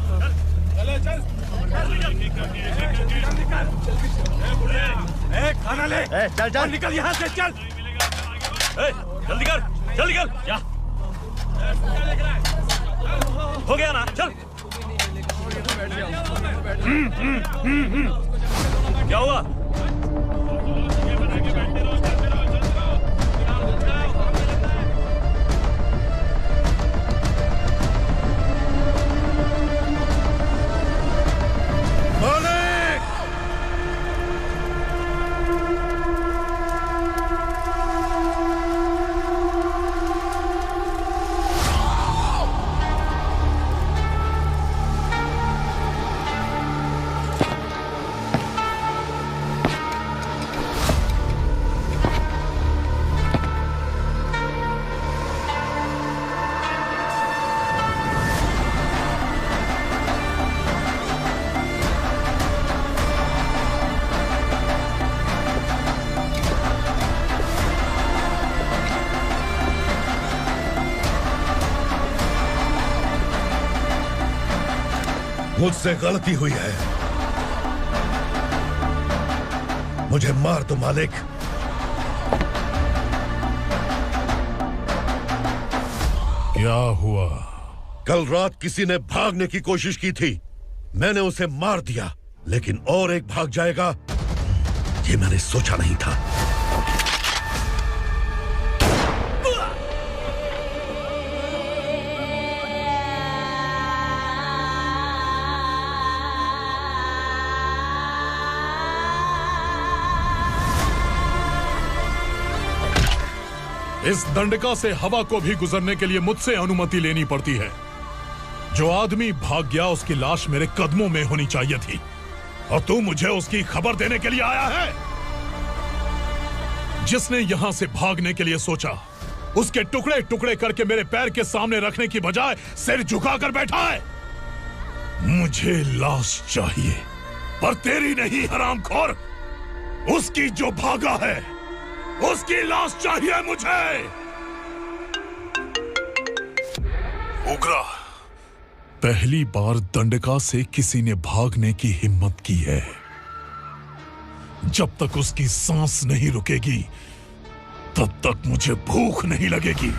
खाना ले। चल चल, निकल यहाँ से, चल। जल्दी कर, जल्दी कर। क्या हो गया ना? चल। क्या हुआ? मुझसे गलती हुई है, मुझे मार दो मालिक। क्या हुआ? कल रात किसी ने भागने की कोशिश की थी, मैंने उसे मार दिया, लेकिन और एक भाग जाएगा ये मैंने सोचा नहीं था। इस दंडका से हवा को भी गुजरने के लिए मुझसे अनुमति लेनी पड़ती है। जो आदमी भाग गया उसकी लाश मेरे कदमों में होनी चाहिए थी, और तू मुझे उसकी खबर देने के लिए आया है। जिसने यहां से भागने के लिए सोचा उसके टुकड़े टुकड़े करके मेरे पैर के सामने रखने की बजाय सिर झुकाकर बैठा है। मुझे लाश चाहिए, पर तेरी नहीं हरामखोर, उसकी जो भागा है उसकी लाश चाहिए मुझे। उग्रा, पहली बार दंडका से किसी ने भागने की हिम्मत की है। जब तक उसकी सांस नहीं रुकेगी तब तक मुझे भूख नहीं लगेगी।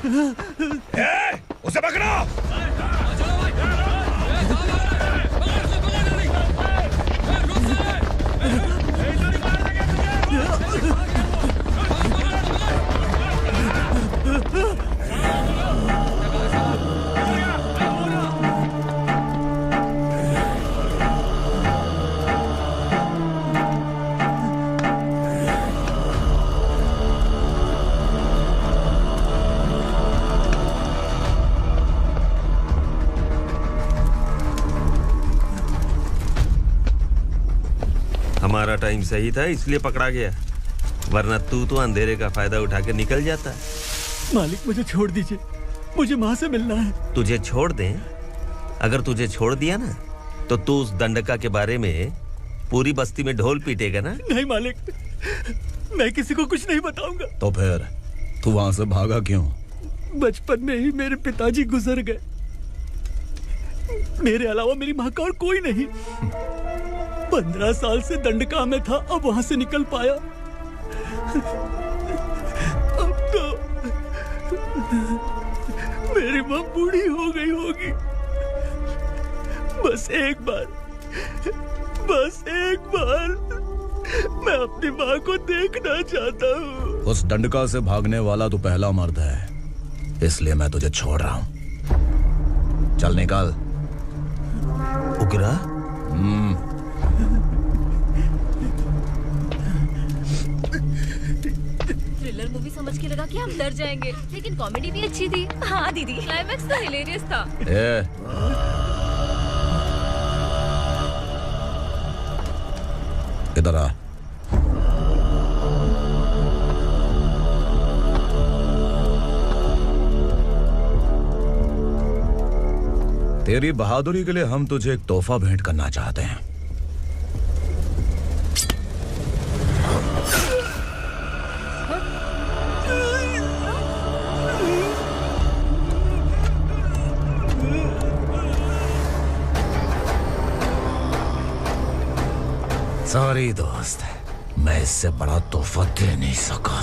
उसे पकड़ो। हमारा टाइम सही था इसलिए पकड़ा गया, वरना तू तो अंधेरे का फायदा उठा के निकल जाता। मालिक मुझे छोड़ दीजिए, मुझे माँ से मिलना है। तुझे छोड़ दें? अगर तुझे छोड़ दिया ना तो तू उस दंडका के बारे में पूरी बस्ती में ढोल पीटेगा ना। नहीं मालिक, मैं किसी को कुछ नहीं बताऊंगा। तो फिर तू वहां से भागा क्यों? बचपन में ही मेरे पिताजी गुजर गए, मेरे अलावा मेरी माँ का और कोई नहीं। 15 साल से दंडका में था, अब वहां से निकल पाया। अब तो मेरी माँ बूढ़ी हो गई होगी। बस एक बार मैं अपनी माँ को देखना चाहता हूँ। उस दंडका से भागने वाला तू पहला मर्द है, इसलिए मैं तुझे छोड़ रहा हूँ। चल निकल। उग्रा? थ्रिलर मूवी समझ के लगा कि हम डर जाएंगे, लेकिन कॉमेडी भी अच्छी थी। हाँ दीदी, क्लाइमैक्स तो हिलेरियस था। इधर आ। तेरी बहादुरी के लिए हम तुझे एक तोहफा भेंट करना चाहते हैं। सॉरी दोस्त, मैं इससे बड़ा तोहफा दे नहीं सका।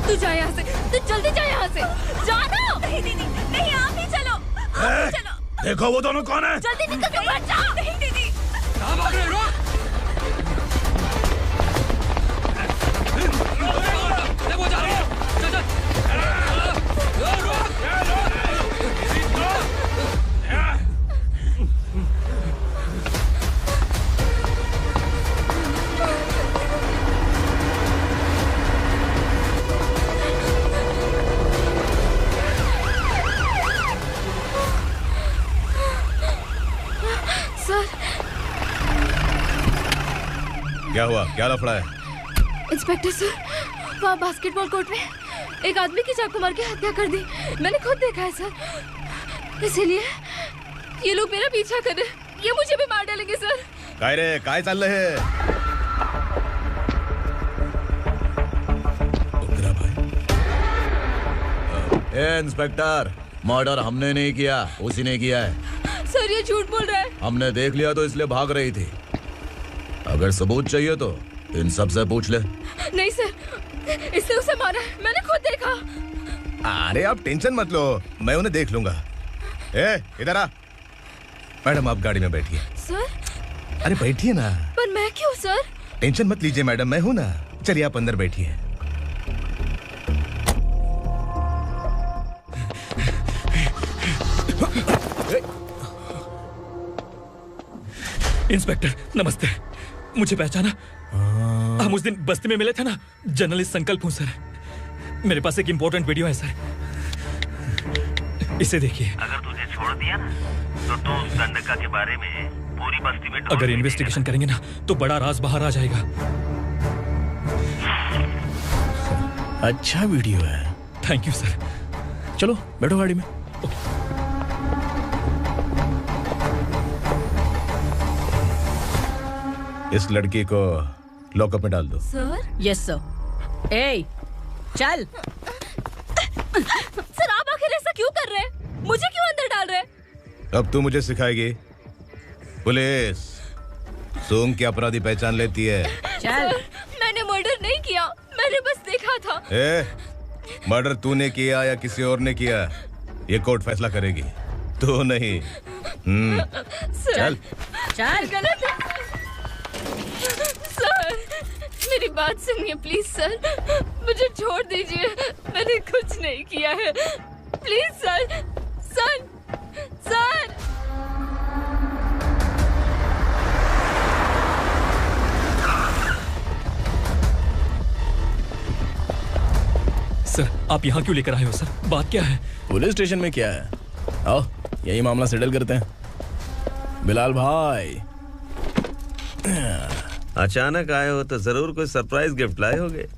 तू जा यहाँ से, तू जल्दी जा यहाँ से। जानो। नहीं दीदी, नहीं आप ही चलो, आप ही चलो। देखो वो दोनों कौन है? जल्दी निकल के मत जाओ। नहीं दीदी। कहाँ भाग रहे हो? देखो जा रही है। चल चल। सर। क्या हुआ? क्या लफड़ा है? इंस्पेक्टर सर, वहाँ बास्केटबॉल कोर्ट में एक आदमी की चाकू मार के हत्या कर दी। मैंने खुद देखा है सर, इसीलिए ये लोग मेरा पीछा कर रहे हैं। ये मुझे भी मार डालेंगे सर। काय रे, काय चाल रहे हैं? इंस्पेक्टर, मर्डर हमने नहीं किया, उसी ने किया है। सर ये झूठ बोल रहा है। हमने देख लिया तो इसलिए भाग रही थी। अगर सबूत चाहिए तो इन सब से पूछ ले। नहीं सर, इसने उसे मारा है, मैंने खुद देखा। अरे आप टेंशन मत लो, मैं उन्हें देख लूंगा। इधर आ। मैडम आप गाड़ी में बैठिए। सर। अरे बैठिए ना। पर मैं क्यों सर? टेंशन मत लीजिए मैडम, मैं हूं ना। चलिए आप अंदर बैठिए। इंस्पेक्टर नमस्ते, मुझे पहचाना? हम उस दिन बस्ती में मिले थे ना। जर्नलिस्ट संकल्प हूँ सर। मेरे पास एक इम्पोर्टेंट वीडियो है सर, इसे देखिए। अगर तुझे छोड़ दिया ना तो तू उस दंडका के बारे में पूरी बस्ती में अगर इन्वेस्टिगेशन करेंगे ना तो बड़ा राज बाहर आ जाएगा। अच्छा वीडियो है। Thank you sir. चलो बैठो गाड़ी में। इस लड़की को लॉकअप में डाल दो। सर? Yes sir. ए, चल। सर आप आखिर ऐसा क्यों कर रहे हैं? मुझे क्यों अब तू मुझे सिखाएगी? पुलिस सोंग की अपराधी पहचान लेती है। चल। मैंने मर्डर नहीं किया, मैंने बस देखा था। मर्डर तूने किया या किसी और ने किया, ये कोर्ट फैसला करेगी, तू नहीं। चल चल। गलत है सर, मेरी बात सुनिए प्लीज सर, मुझे छोड़ दीजिए, मैंने कुछ नहीं किया है, please sir. Sir sir sir, आप यहाँ क्यों लेकर आए हो सर? बात क्या है? पुलिस स्टेशन में क्या है? आओ यही मामला सेटल करते हैं। बिलाल भाई, अचानक आए हो तो जरूर कोई सरप्राइज गिफ्ट लाए होगे। तो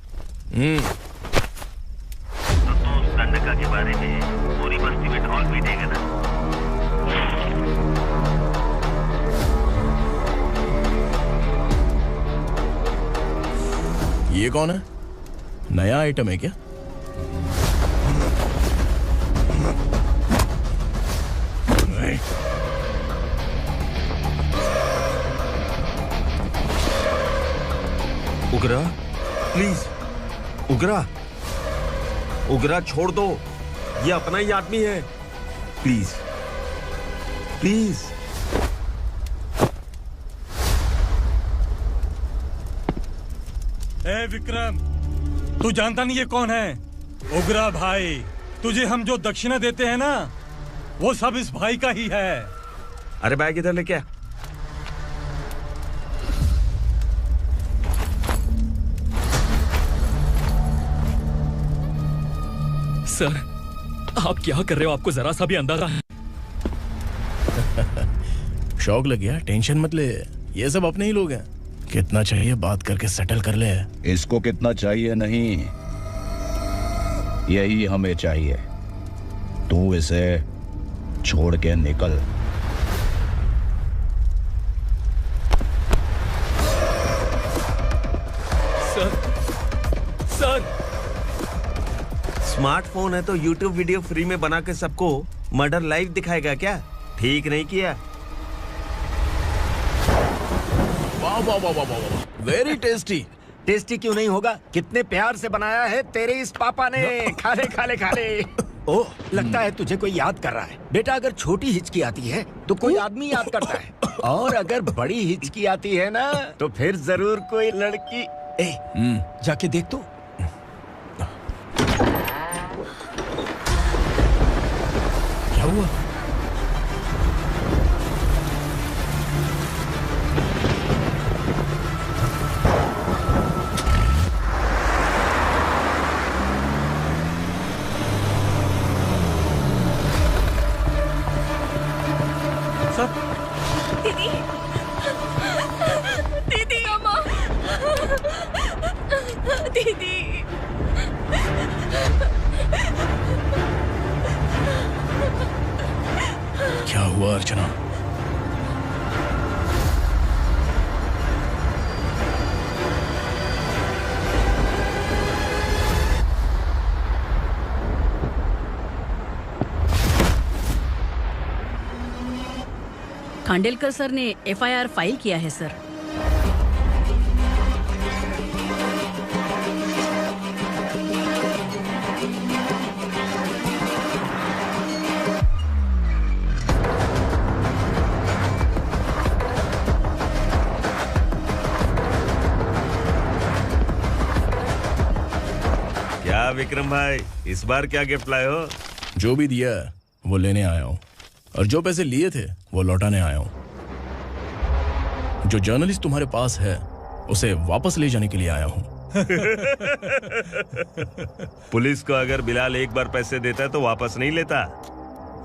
उस दंडका के बारे में पूरी बस्ती में ढोल पीटेगा ना? ये कौन है? नया आइटम है क्या? उगरा, प्लीज उगरा, उगरा छोड़ दो, ये अपना ही आदमी है, प्लीज प्लीज। ए विक्रम, तू जानता नहीं ये कौन है? उगरा भाई, तुझे हम जो दक्षिणा देते हैं ना, वो सब इस भाई का ही है। अरे बैग इधर लेके आ। सर, आप क्या कर रहे हो? आपको जरा सा भी अंदाजा है? शौक लग गया? टेंशन मत ले, ये सब अपने ही लोग हैं। कितना चाहिए बात करके सेटल कर ले। इसको कितना चाहिए नहीं, यही हमें चाहिए। तू इसे छोड़ के निकल। सर, सर, स्मार्टफोन है तो YouTube वीडियो फ्री में बना के सबको मर्डर लाइव दिखाएगा क्या? ठीक नहीं किया। वाह वाह वाह वाह वाह, वेरी टेस्टी। टेस्टी क्यों नहीं होगा? कितने प्यार से बनाया है तेरे इस पापा ने। खा ले खा ले खा ले। ओह, लगता है तुझे कोई याद कर रहा है। बेटा, अगर छोटी हिचकी आती है तो कोई आदमी याद करता है, और अगर बड़ी हिचकी आती है ना तो फिर जरूर कोई लड़की। जाके देख तो। क्या हुआ? दीदी, दीदी, अम्मा, दीदी। क्या हुआ अर्चना? खांडेलकर सर ने FIR फाइल किया है सर। क्या विक्रम भाई, इस बार क्या गिफ्ट लाए हो? जो भी दिया है वो लेने आया हूँ, और जो पैसे लिए थे वो लौटाने आया हूँ। जो जर्नलिस्ट तुम्हारे पास है उसे वापस ले जाने के लिए आया हूँ। पुलिस को अगर बिलाल एक बार पैसे देता है तो वापस नहीं लेता।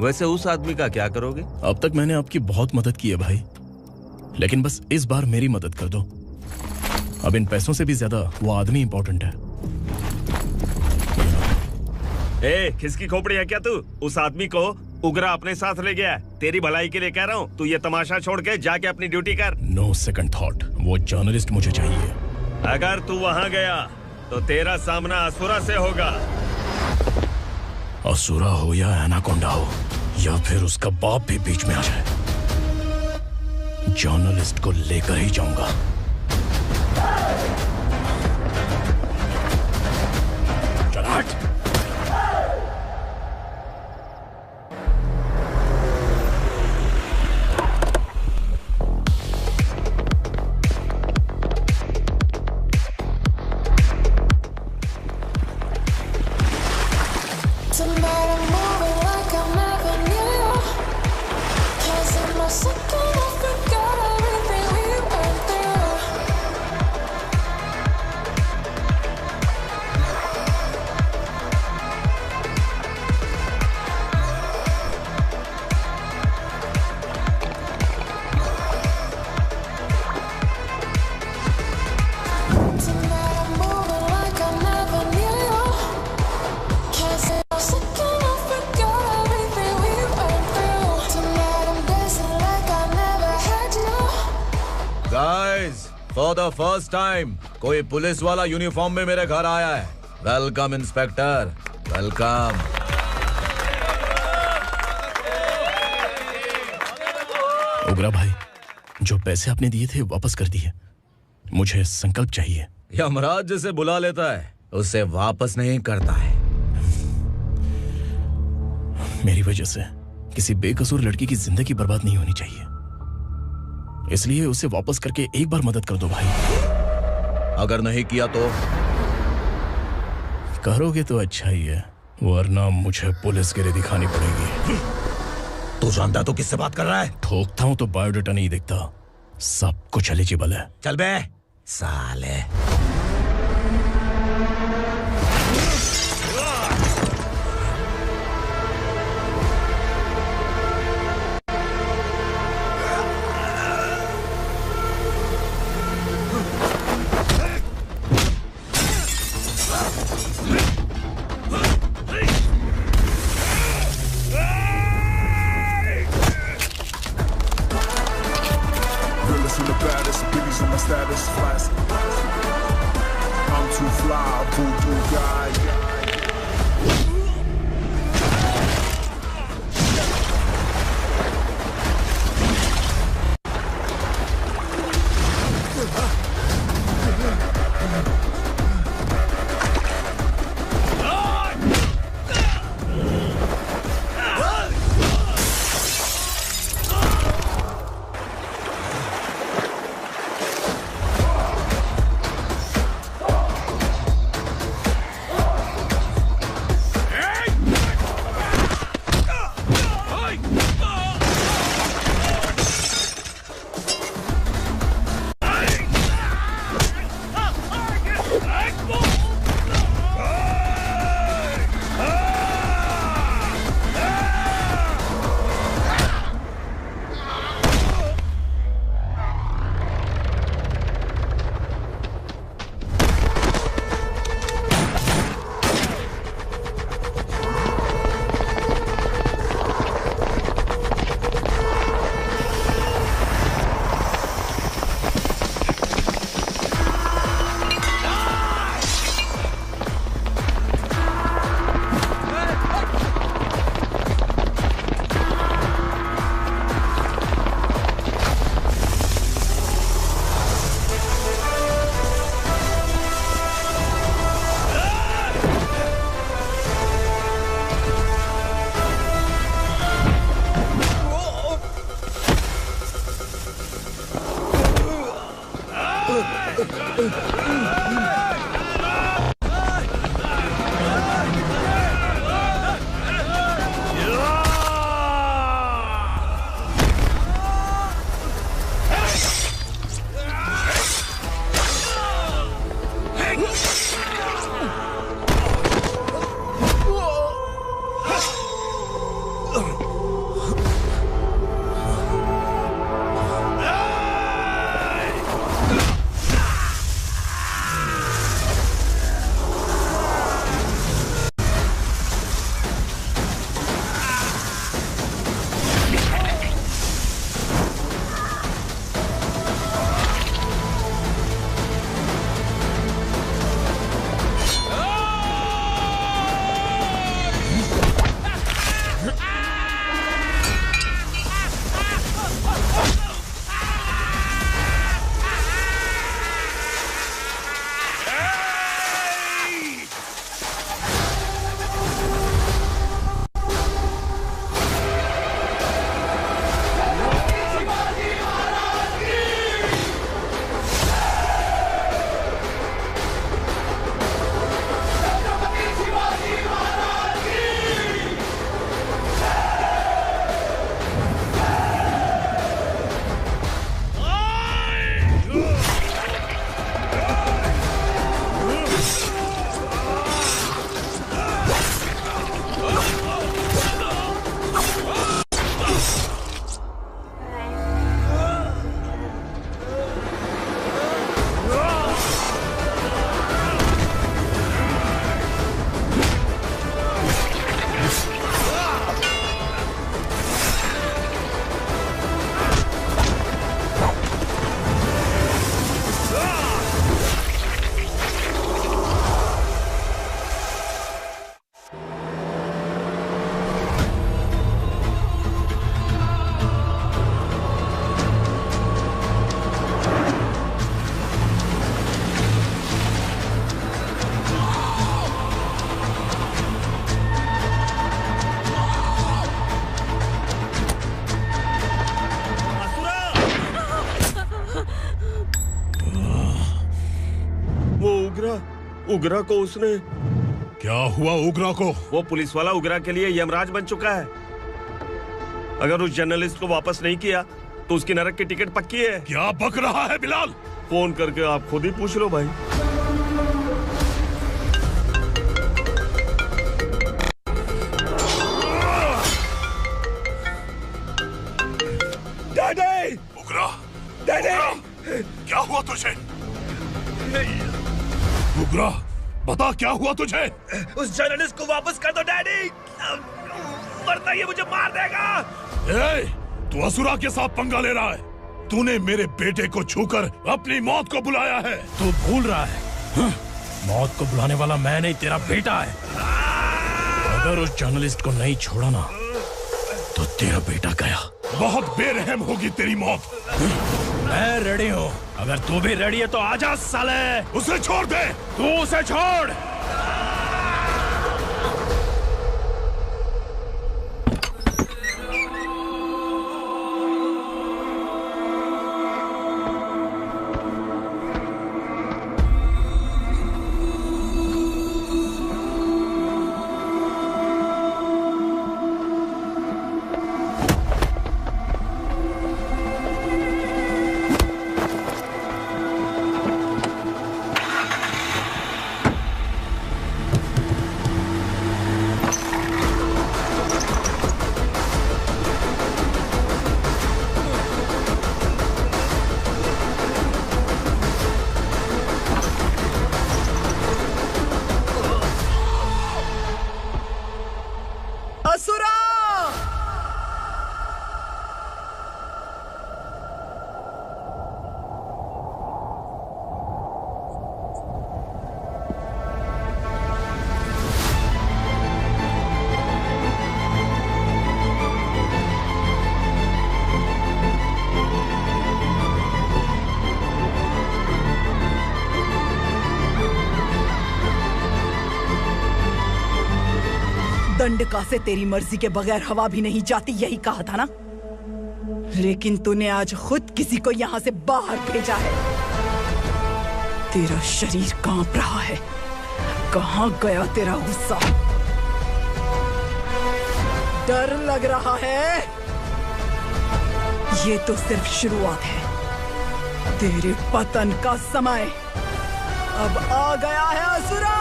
वैसे उस आदमी का क्या करोगे? अब तक मैंने आपकी बहुत मदद की है भाई, लेकिन बस इस बार मेरी मदद कर दो। अब इन पैसों से भी ज्यादा वो आदमी इंपॉर्टेंट है। खिसकी खोपड़ी है क्या तू? उस आदमी को उगरा अपने साथ ले गया। तेरी भलाई के लिए कह रहा हूँ, तू ये तमाशा छोड़ के जाके अपनी ड्यूटी कर। नो सेकंड थॉट, वो जर्नलिस्ट मुझे चाहिए। अगर तू वहाँ गया तो तेरा सामना असुरा से होगा। असुरा हो या एनाकोंडा हो, या फिर उसका बाप भी बीच में आ जाए, जर्नलिस्ट को लेकर ही जाऊंगा। चल हट। फॉर द फर्स्ट टाइम कोई पुलिस वाला यूनिफॉर्म में मेरे घर आया है। Welcome inspector, welcome. उग्रा भाई, जो पैसे आपने दिए थे वापस कर दिए। मुझे संकल्प चाहिए। यमराज जिसे बुला लेता है उसे वापस नहीं करता है। मेरी वजह से किसी बेकसूर लड़की की जिंदगी बर्बाद नहीं होनी चाहिए, इसलिए उसे वापस करके एक बार मदद कर दो भाई। अगर नहीं किया तो? करोगे तो अच्छा ही है, वरना मुझे पुलिसगिरी दिखानी पड़ेगी। तू जानता तो किससे बात कर रहा है? ठोकता हूं तो बायोडाटा नहीं दिखता, सब कुछ एलिजिबल है। चल बे साले। Realest and the baddest, biggies on my status, flies. उग्रा को उसने। क्या हुआ उग्रा को? वो पुलिस वाला उग्रा के लिए यमराज बन चुका है। अगर उस जर्नलिस्ट को वापस नहीं किया तो उसकी नरक की टिकट पक्की है। क्या बक रहा है बिलाल? फोन करके आप खुद ही पूछ लो भाई। डैडी! उग्रा! डैडी! क्या हुआ तुझे? उग्रा, बता क्या हुआ तुझे? उस जर्नलिस्ट को वापस कर दो डैडी, वरना ये मुझे मार देगा। ए, तू असुरा के साथ पंगा ले रहा है। तूने मेरे बेटे को छूकर अपनी मौत को बुलाया है। तू भूल रहा है, मौत को बुलाने वाला मैं नहीं, तेरा बेटा है। अगर उस जर्नलिस्ट को नहीं छोड़ा ना तो तेरा बेटा गया। बहुत बेरहम होगी तेरी मौत। मैं रेडी हूँ, अगर तू भी रेडी है तो आजा साले। उसे छोड़ दे। तू उसे छोड़। दंडका से तेरी मर्जी के बगैर हवा भी नहीं जाती, यही कहा था ना? लेकिन तूने आज खुद किसी को यहाँ से बाहर भेजा है। तेरा शरीर कांप रहा है। कहाँ गया तेरा गुस्सा? डर लग रहा है? ये तो सिर्फ शुरुआत है। तेरे पतन का समय अब आ गया है असुरा।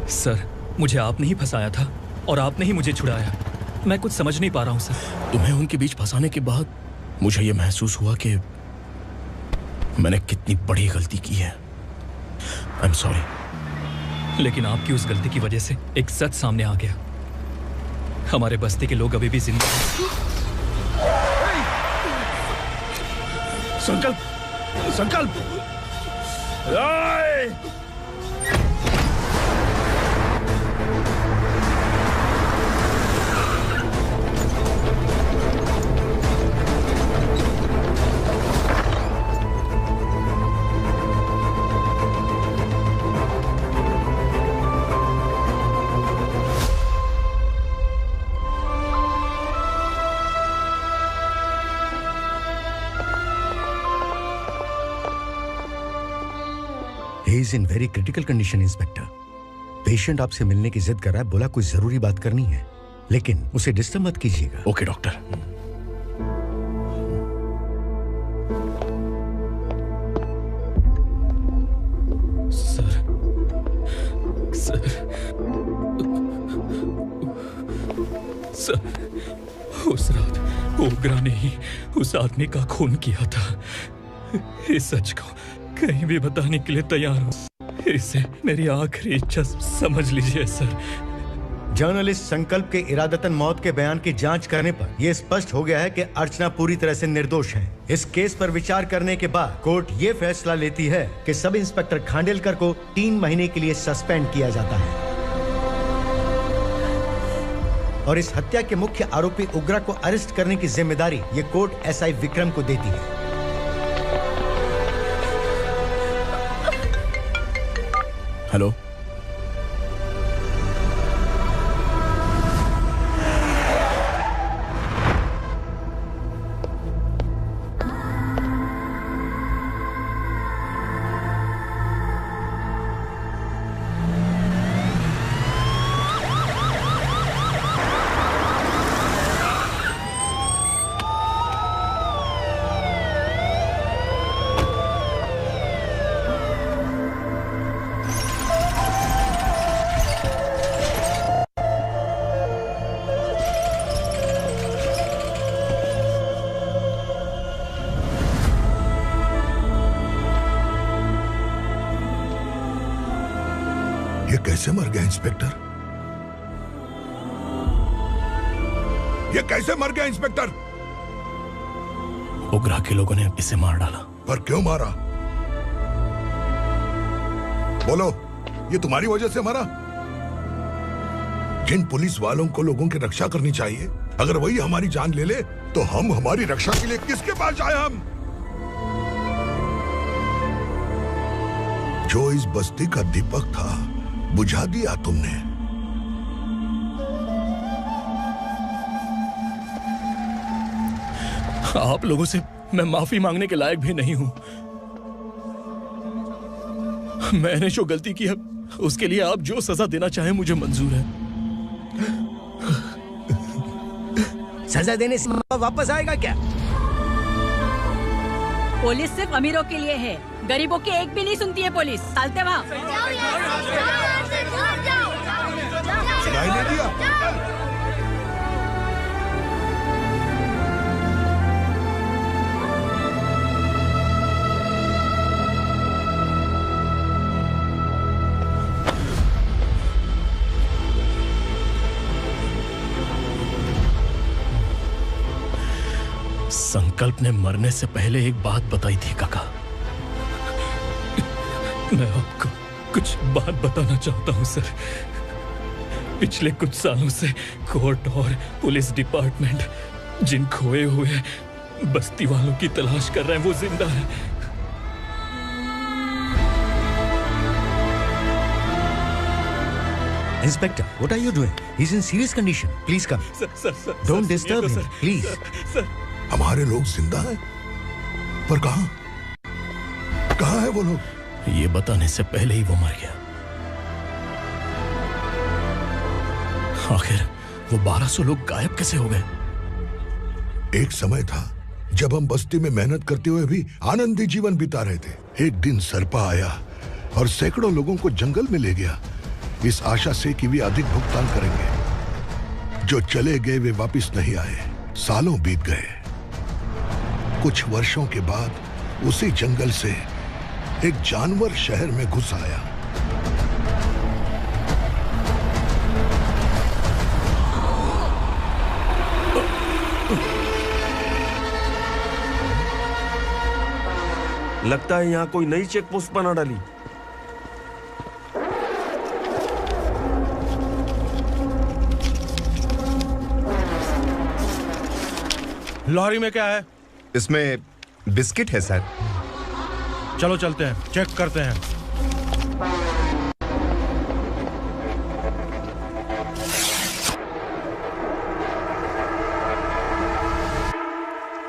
सर, मुझे आपने ही फंसाया था और आपने ही मुझे छुड़ाया। मैं कुछ समझ नहीं पा रहा हूँ सर। तुम्हें उनके बीच फंसाने के बाद मुझे यह महसूस हुआ कि मैंने कितनी बड़ी गलती की है। I am sorry. लेकिन आपकी उस गलती की वजह से एक सच सामने आ गया। हमारे बस्ती के लोग अभी भी जिंदा हैं। संकल्प, संकल्प। He is in very critical condition, inspector. Patient आपसे मिलने की जिद कर रहा है, बोला कुछ जरूरी बात करनी है, लेकिन उसे डिस्टर्ब मत कीजिएगा। Okay doctor. सर, उस रात ओग्रा ने ही उस आदमी का खून किया था। इस सच को कहीं भी बताने के लिए तैयार हूँ। इसे मेरी आखिरी इच्छा समझ लीजिए सर। जर्नलिस्ट संकल्प के इरादतन मौत के बयान की जांच करने पर यह स्पष्ट हो गया है कि अर्चना पूरी तरह से निर्दोष है। इस केस पर विचार करने के बाद कोर्ट ये फैसला लेती है कि सब इंस्पेक्टर खांडेलकर को 3 महीने के लिए सस्पेंड किया जाता है और इस हत्या के मुख्य आरोपी उग्रा को अरेस्ट करने की जिम्मेदारी ये कोर्ट एसआई विक्रम को देती है। हेलो, कैसे मर गया इंस्पेक्टर? ये कैसे मर गया इंस्पेक्टर? उग्रा के लोगों ने इसे मार डाला। पर क्यों मारा? बोलो, ये तुम्हारी वजह से मरा? जिन पुलिस वालों को लोगों की रक्षा करनी चाहिए, अगर वही हमारी जान ले ले तो हम हमारी रक्षा के लिए किसके पास जाए? हम जो इस बस्ती का दीपक था बुझा दिया तुमने। आप लोगों से मैं माफी मांगने के लायक भी नहीं हूं। मैंने जो गलती की है उसके लिए आप जो सजा देना चाहे मुझे मंजूर है। सजा देने से वापस आएगा क्या? पुलिस सिर्फ अमीरों के लिए है, गरीबों की एक भी नहीं सुनती है पुलिस। चलते वहाँ। सुनाई नहीं दिया? संकल्प ने मरने से पहले एक बात बताई थी काका। मैं आपको कुछ बात बताना चाहता हूं सर। पिछले कुछ सालों से कोर्ट और पुलिस डिपार्टमेंट जिन खोए हुए बस्ती वालों की तलाश कर रहे हैं वो जिंदा है। Inspector, what are you doing? He's in serious condition. Please come. Sir, Don't disturb him, please. Sir. हमारे लोग जिंदा हैं, पर कहां? कहां है वो लोग? ये बताने से पहले ही वो मर गया। आखिर वो 1200 लोग गायब कैसे हो गए? एक समय था जब हम बस्ती में मेहनत करते हुए भी आनंदी जीवन बिता रहे थे। एक दिन सरपा आया और सैकड़ों लोगों को जंगल में ले गया, इस आशा से कि वे अधिक भुगतान करेंगे। जो चले गए वे वापस नहीं आए। सालों बीत गए। कुछ वर्षों के बाद उसी जंगल से एक जानवर शहर में घुस आया। लगता है यहाँ कोई नई चेक पोस्ट बना डाली। लॉरी में क्या है? इसमें बिस्किट है सर। चलो चलते हैं, चेक करते हैं।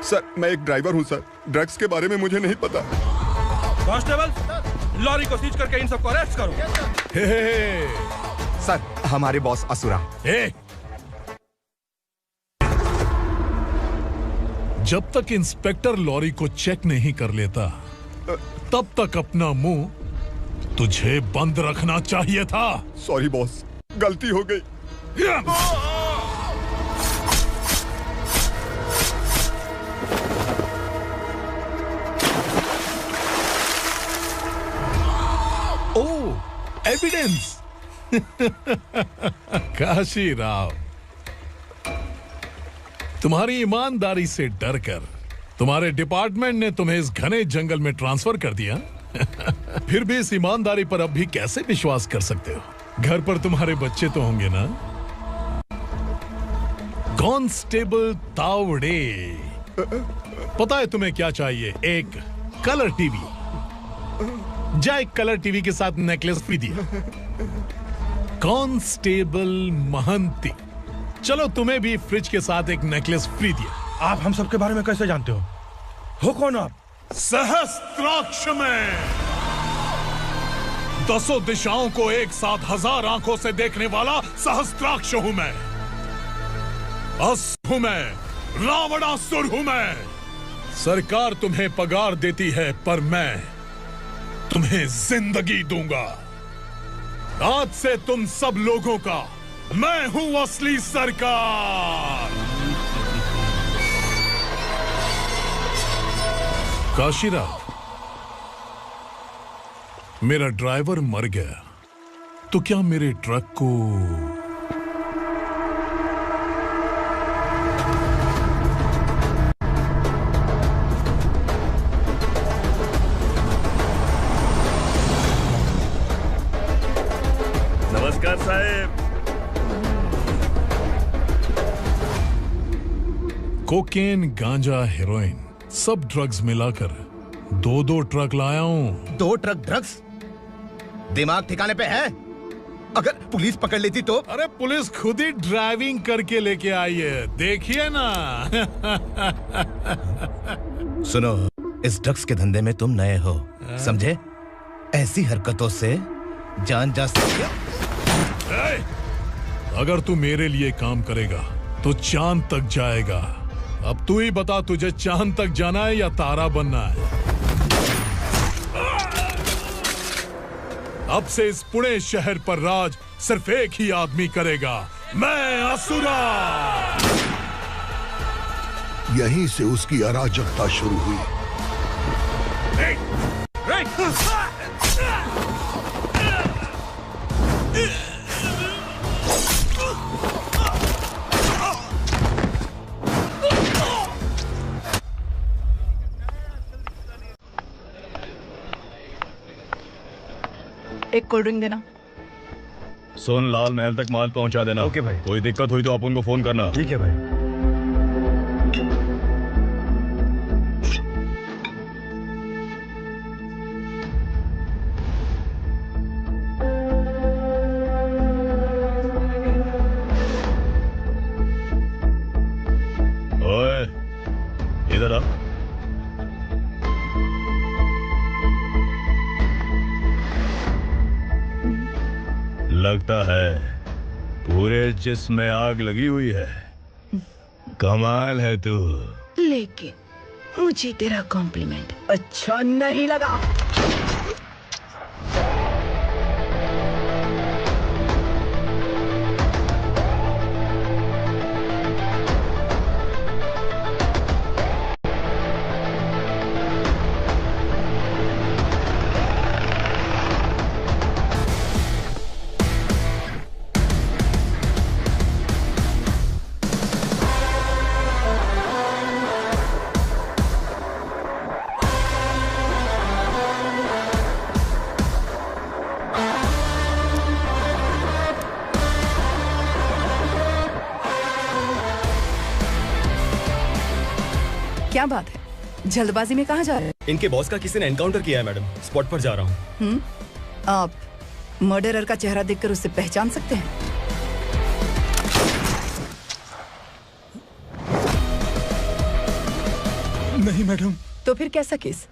सर, मैं एक ड्राइवर हूं सर। ड्रग्स के बारे में मुझे नहीं पता। कांस्टेबल, लॉरी को सीज करके इन सबको अरेस्ट करो। सर, हमारे बॉस असुरा। जब तक इंस्पेक्टर लॉरी को चेक नहीं कर लेता तब तक अपना मुंह तुझे बंद रखना चाहिए था। सॉरी बॉस, गलती हो गई। ओह, एविडेंस। काशी राव, तुम्हारी ईमानदारी से डरकर तुम्हारे डिपार्टमेंट ने तुम्हें इस घने जंगल में ट्रांसफर कर दिया। फिर भी इस ईमानदारी पर अब भी कैसे विश्वास कर सकते हो? घर पर तुम्हारे बच्चे तो होंगे ना? कांस्टेबल तावड़े, पता है तुम्हें क्या चाहिए? एक कलर टीवी। जा एक कलर टीवी के साथ नेकलेस फ्री दिया। कांस्टेबल महंती, चलो तुम्हें भी फ्रिज के साथ एक नेकलेस फ्री दिया। आप हम सबके बारे में कैसे जानते हो कौन आप? सहस्त्राक्ष में 10 दिशाओं को एक साथ 1000 आंखों से देखने वाला सहस्त्राक्ष हूं मैं। असुर हूं मैं, रावणासुर हूं मैं। सरकार तुम्हें पगार देती है पर मैं तुम्हें जिंदगी दूंगा। आज से तुम सब लोगों का मैं हूं असली सरकार। काशीराव, मेरा ड्राइवर मर गया तो क्या मेरे ट्रक को नमस्कार साहब। कोकेन, गांजा, हेरोइन सब ड्रग्स मिलाकर 2 ट्रक लाया हूं। 2 ट्रक ड्रग्स? दिमाग ठिकाने पे है? अगर पुलिस पकड़ लेती तो? अरे पुलिस खुद ही ड्राइविंग करके लेके आई है, देखिए ना। सुनो, इस ड्रग्स के धंधे में तुम नए हो, समझे? ऐसी हरकतों से जान जा सकती है। अगर तू मेरे लिए काम करेगा तो चांद तक जाएगा। अब तू ही बता, तुझे चांद तक जाना है या तारा बनना है? अब से इस पुणे शहर पर राज सिर्फ एक ही आदमी करेगा, मैं असुरा। यहीं से उसकी अराजकता शुरू हुई। एक कोल्ड ड्रिंक देना। सोन लाल महल तक माल पहुंचा देना। ओके भाई। कोई दिक्कत हुई तो आप उनको फोन करना। ठीक है भाई। ओए, इधर आ। लगता है पूरे जिस्म में आग लगी हुई है। कमाल है तू। लेकिन मुझे तेरा कॉम्प्लीमेंट अच्छा नहीं लगा। क्या बात है, जल्दबाजी में कहाँ जा रहे हैं? इनके बॉस का किसी ने एनकाउंटर किया है मैडम, स्पॉट पर जा रहा हूँ। आप मर्डरर का चेहरा देखकर उससे पहचान सकते हैं? नहीं मैडम। तो फिर कैसा केस?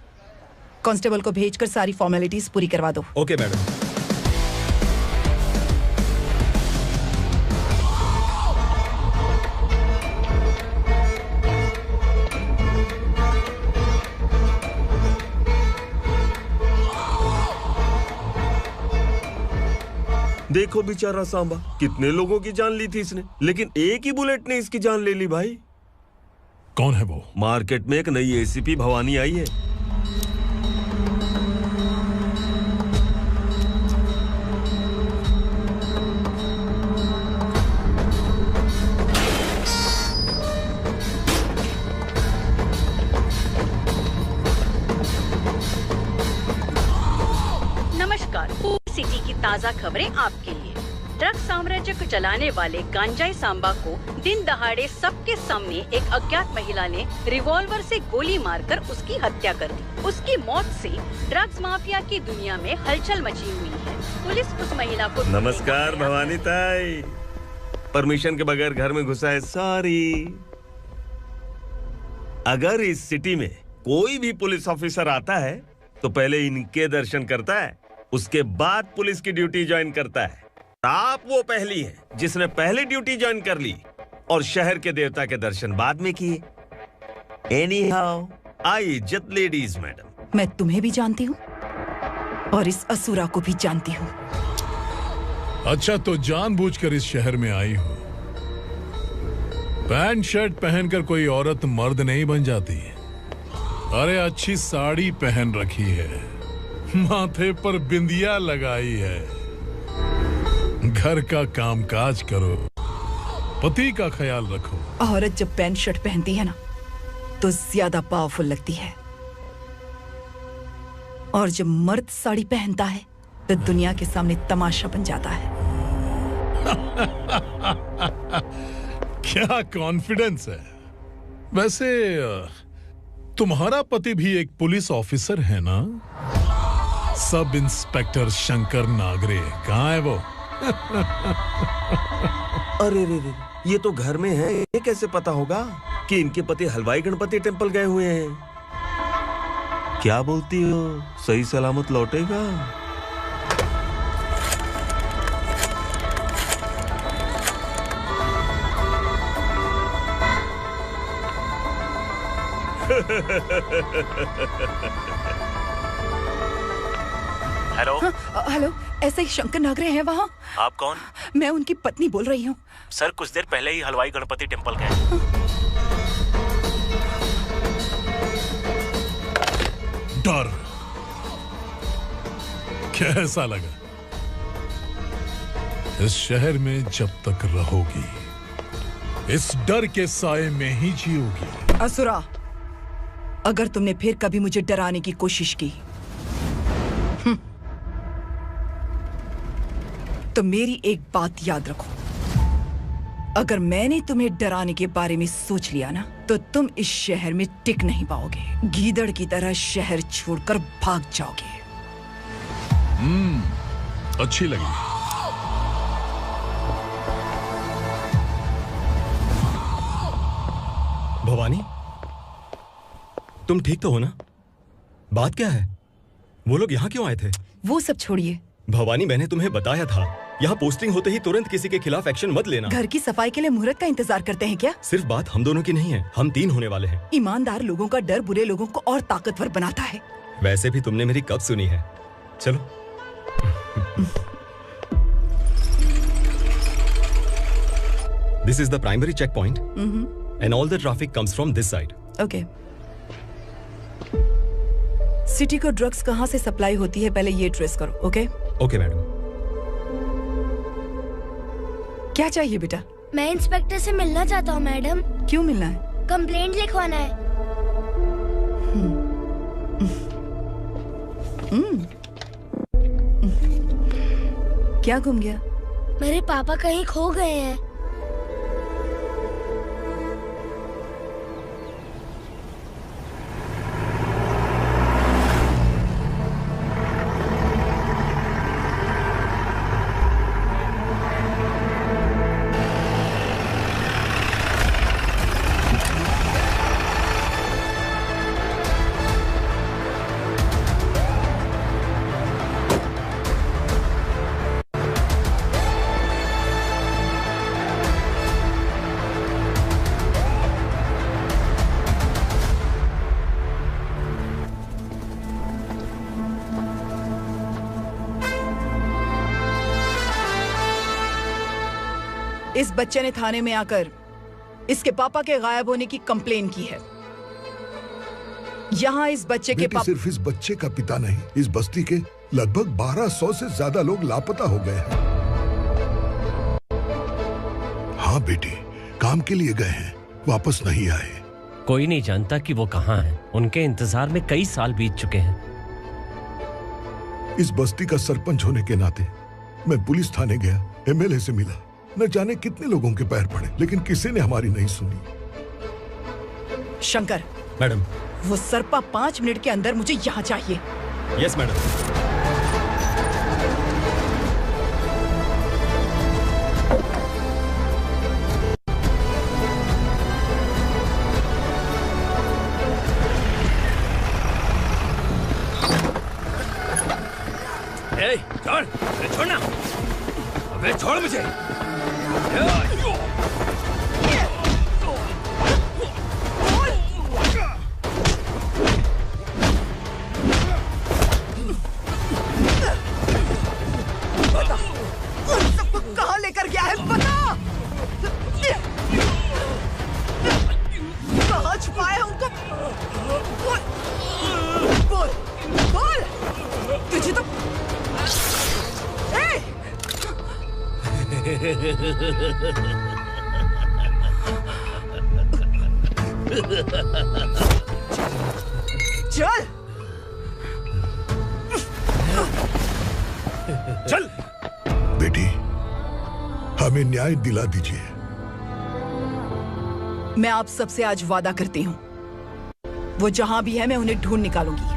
कांस्टेबल को भेजकर सारी फॉर्मेलिटीज पूरी करवा दो। Okay madam. देखो बेचारा सांबा, कितने लोगों की जान ली थी इसने, लेकिन एक ही बुलेट ने इसकी जान ले ली भाई। कौन है वो? मार्केट में एक नई एसीपी भवानी आई है। नमस्कार। सिटी की ताज़ा खबरें आपके लिए। ड्रग्स साम्राज्य को चलाने वाले गांजाई सांबा को दिन दहाड़े सबके सामने एक अज्ञात महिला ने रिवॉल्वर से गोली मारकर उसकी हत्या कर दी। उसकी मौत से ड्रग्स माफिया की दुनिया में हलचल मची हुई है। पुलिस उस महिला को नमस्कार भवानी ताई, परमिशन के बगैर घर में घुसा है, सॉरी। अगर इस सिटी में कोई भी पुलिस ऑफिसर आता है तो पहले इनके दर्शन करता है, उसके बाद पुलिस की ड्यूटी ज्वाइन करता है। आप वो पहली है जिसने पहले ड्यूटी ज्वाइन कर ली और शहर के देवता के दर्शन बाद में किए। एनीहाउ, आई इज्जत लेडीज मैडम। मैं तुम्हें भी जानती हूँ और इस असुरा को भी जानती हूँ। अच्छा, तो जानबूझकर इस शहर में आई हो। पैंट शर्ट पहनकर कोई औरत मर्द नहीं बन जाती। अरे अच्छी साड़ी पहन रखी है, माथे पर बिंदिया लगाई है, घर का कामकाज करो, पति का ख्याल रखो। औरत जब पैंट शर्ट पहनती है ना तो ज्यादा पावरफुल लगती है, और जब मर्द साड़ी पहनता है तो दुनिया के सामने तमाशा बन जाता है। क्या कॉन्फिडेंस है। वैसे तुम्हारा पति भी एक पुलिस ऑफिसर है ना? सब इंस्पेक्टर शंकर नागरे, कहाँ है वो? अरे रे रे, ये तो घर में है, ये कैसे पता होगा कि इनके पति हलवाई गणपति टेम्पल गए हुए हैं? क्या बोलती हो, सही सलामत लौटेगा? हेलो। हेलो, ऐसे ही शंकर नागरे हैं वहाँ? आप कौन? मैं उनकी पत्नी बोल रही हूँ। सर कुछ देर पहले ही हलवाई गणपति टेम्पल गए। डर कैसा लगा? इस शहर में जब तक रहोगी इस डर के साए में ही जियोगी। असुरा, अगर तुमने फिर कभी मुझे डराने की कोशिश की तो मेरी एक बात याद रखो, अगर मैंने तुम्हें डराने के बारे में सोच लिया ना तो तुम इस शहर में टिक नहीं पाओगे। गीदड़ की तरह शहर छोड़कर भाग जाओगे। अच्छी लगी। भवानी, तुम ठीक तो हो ना? बात क्या है? वो लोग यहाँ क्यों आए थे? वो सब छोड़िए भवानी, मैंने तुम्हें बताया था यहाँ पोस्टिंग होते ही तुरंत किसी के खिलाफ एक्शन मत लेना। घर की सफाई के लिए मुहूर्त का इंतजार करते हैं क्या? सिर्फ बात हम दोनों की नहीं है, हम 3 होने वाले हैं। ईमानदार लोगों का डर बुरे लोगों को और ताकतवर बनाता है। वैसे भी तुमने मेरी कब सुनी है? चलो। This is the primary checkpoint, and all the traffic comes from this side. Okay. City को ड्रग्स कहाँ से सप्लाई होती है पहले ये ट्रेस करो, ओके? Okay madam. क्या चाहिए बेटा? मैं इंस्पेक्टर से मिलना चाहता हूँ मैडम। क्यों मिलना है? कंप्लेंट लिखवाना है। क्या गुम गया? मेरे पापा कहीं खो गए हैं। इस बच्चे ने थाने में आकर इसके पापा के गायब होने की कंप्लेन की है। यहाँ इस बच्चे के पापा सिर्फ इस बच्चे का पिता नहीं, इस बस्ती के लगभग 1200 से ज्यादा लोग लापता हो गए हैं। हाँ बेटी, काम के लिए गए हैं, वापस नहीं आए। कोई नहीं जानता कि वो कहाँ हैं। उनके इंतजार में कई साल बीत चुके हैं। इस बस्ती का सरपंच होने के नाते मैं पुलिस थाने गया, एमएलए से मिला, न जाने कितने लोगों के पैर पड़े, लेकिन किसी ने हमारी नहीं सुनी। शंकर। मैडम। वो सरपा 5 मिनट के अंदर मुझे यहाँ चाहिए। Yes madam. छोड़, अरे छोड़ना, अबे छोड़ मुझे। सबको कहाँ लेकर गया है बता। कहाँ छुपाया है उनको? बोल, बोल। तुझे तो चल चल बेटी, हमें न्याय दिला दीजिए। मैं आप सबसे आज वादा करती हूँ, वो जहां भी है मैं उन्हें ढूंढ निकालूंगी।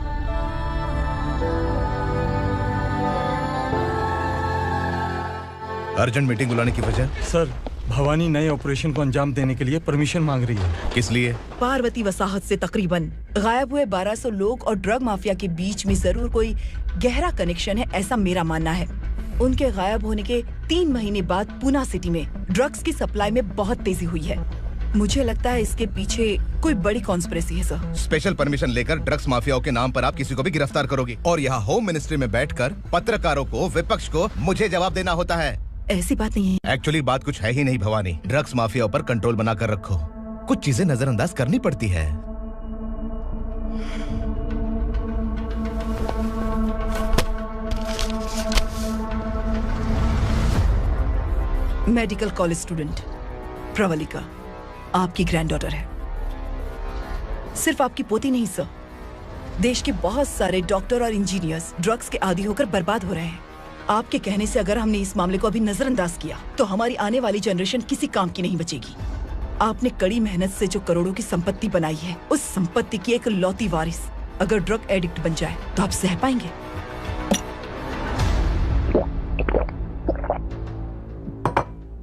अर्जेंट मीटिंग बुलाने की वजह? सर, भवानी नए ऑपरेशन को अंजाम देने के लिए परमिशन मांग रही है। किस लिए? पार्वती वसाहत से तकरीबन गायब हुए 1200 लोग और ड्रग माफिया के बीच में जरूर कोई गहरा कनेक्शन है, ऐसा मेरा मानना है। उनके गायब होने के 3 महीने बाद पूना सिटी में ड्रग्स की सप्लाई में बहुत तेजी हुई है। मुझे लगता है इसके पीछे कोई बड़ी कॉन्स्पिरेसी है सर। स्पेशल परमिशन लेकर ड्रग्स माफियाओं के नाम पर आप किसी को भी गिरफ्तार करोगे और यहाँ होम मिनिस्ट्री में बैठकर पत्रकारों को, विपक्ष को मुझे जवाब देना होता है। ऐसी बात नहीं है। एक्चुअली बात कुछ है ही नहीं भवानी। ड्रग्स माफियाओं पर कंट्रोल बनाकर रखो, कुछ चीजें नजरअंदाज करनी पड़ती है। मेडिकल कॉलेज स्टूडेंट प्रवलिका आपकी ग्रैंडडॉटर है। सिर्फ आपकी पोती नहीं सर, देश के बहुत सारे डॉक्टर और इंजीनियर्स ड्रग्स के आदी होकर बर्बाद हो रहे हैं। आपके कहने से अगर हमने इस मामले को अभी नजरअंदाज किया तो हमारी आने वाली जनरेशन किसी काम की नहीं बचेगी। आपने कड़ी मेहनत से जो करोड़ों की संपत्ति बनाई है, उस संपत्ति की एक लौती वारिस अगर ड्रग एडिक्ट बन जाए तो आप सह पाएंगे?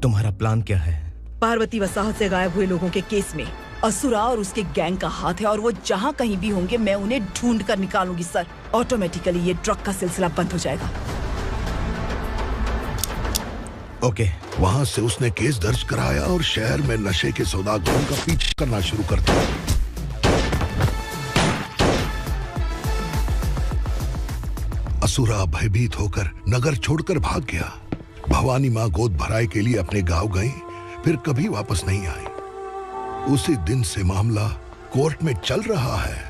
तुम्हारा प्लान क्या है? पार्वती वसाहत से गायब हुए लोगों के केस में असुरा और उसके गैंग का हाथ है और वो जहाँ कहीं भी होंगे मैं उन्हें ढूंढ कर निकालूंगी सर। ऑटोमेटिकली ये ड्रग का सिलसिला बंद हो जाएगा। ओके। वहाँ से उसने केस दर्ज कराया और शहर में नशे के सौदागरों का पीछा करना शुरू कर दिया। असुरा भयभीत होकर नगर छोड़कर भाग गया। भवानी माँ गोद भराई के लिए अपने गांव गई, फिर कभी वापस नहीं आई। उसी दिन से मामला कोर्ट में चल रहा है।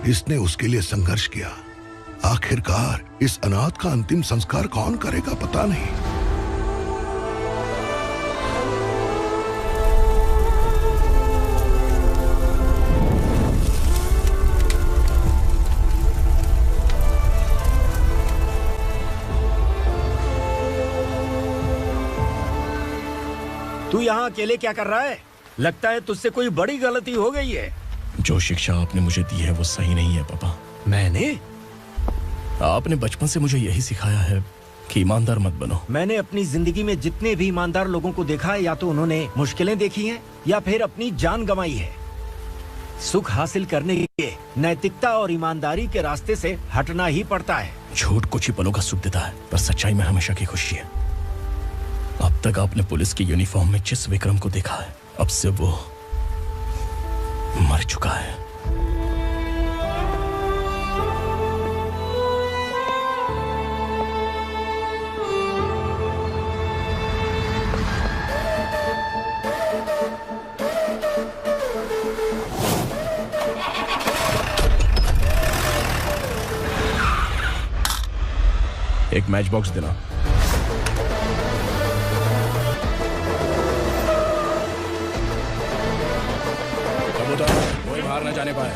इसने उसके लिए संघर्ष किया। आखिरकार इस अनाथ का अंतिम संस्कार कौन करेगा पता नहीं। तू यहाँ अकेले क्या कर रहा है? लगता है तुझसे कोई बड़ी गलती हो गई है। जो शिक्षा आपने मुझे दी है वो सही नहीं है पापा। मैंने? आपने बचपन से मुझे यही सिखाया है कि ईमानदार मत बनो। मैंने अपनी जिंदगी में जितने भी ईमानदार लोगों को देखा है, या तो उन्होंने मुश्किलें देखी हैं या फिर अपनी जान गंवाई है। सुख हासिल करने के लिए नैतिकता और ईमानदारी के रास्ते से हटना ही पड़ता है। झूठ कुछ ही पलों का सुख देता है, पर सच्चाई में हमेशा की खुशी है। अब तक आपने पुलिस की यूनिफॉर्म में जिस विक्रम को देखा है, अब से वो मर चुका है। एक मैच बॉक्स देना। कोई बाहर न जाने पाए।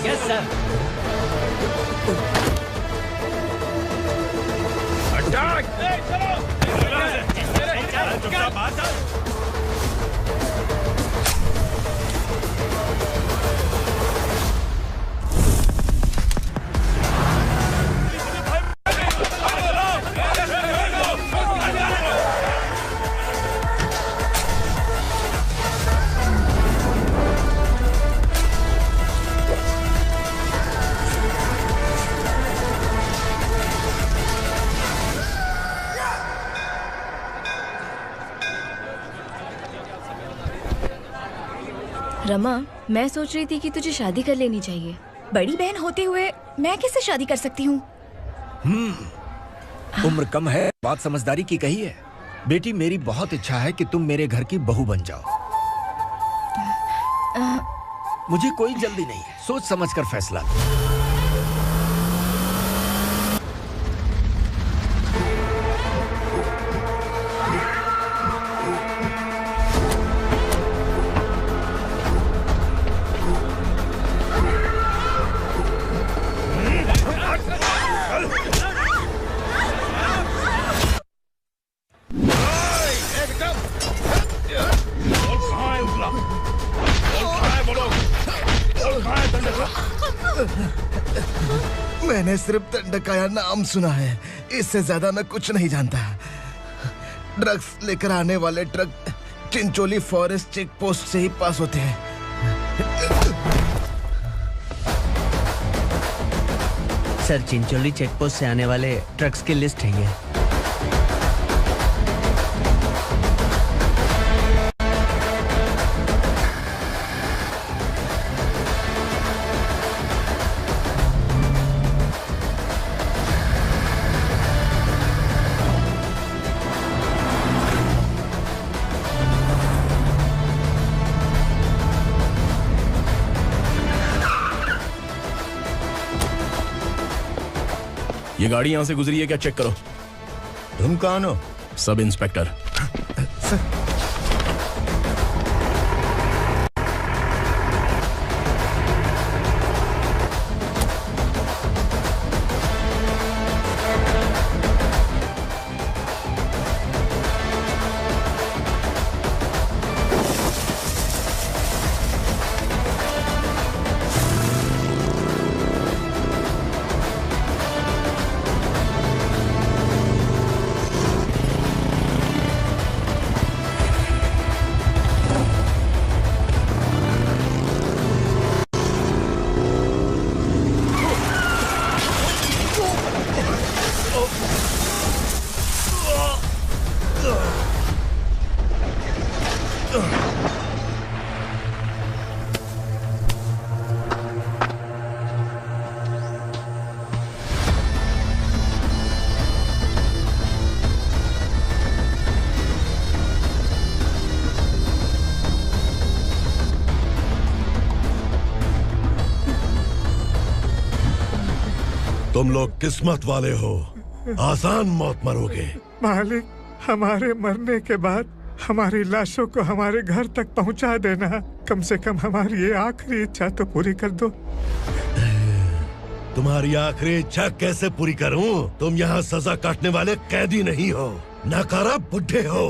Yes sir. रमा, मैं सोच रही थी कि तुझे शादी कर लेनी चाहिए। बड़ी बहन होते हुए मैं कैसे शादी कर सकती हूँ? उम्र कम है, बात समझदारी की कही है। बेटी, मेरी बहुत इच्छा है कि तुम मेरे घर की बहू बन जाओ। मुझे कोई जल्दी नहीं है, सोच समझकर फैसला लो। मैंने सिर्फ दंडकाया नाम सुना है, इससे ज्यादा मैं कुछ नहीं जानता। ड्रग्स लेकर आने वाले truck Chincholi forest check post से ही पास होते हैं। सर, चिंचोली चेक पोस्ट से आने वाले ट्रक्स की लिस्ट है ये। ये गाड़ी यहां से गुजरी है क्या, चेक करो। तुम कौन हो? Sub inspector. तुम लोग किस्मत वाले हो, आसान मौत मरोगे। मालिक, हमारे मरने के बाद हमारी लाशों को हमारे घर तक पहुंचा देना। कम से कम हमारी ये आखिरी इच्छा तो पूरी कर दो। तुम्हारी आखिरी इच्छा कैसे पूरी करूं? तुम यहाँ सजा काटने वाले कैदी नहीं हो, नकारा बुढ़े हो।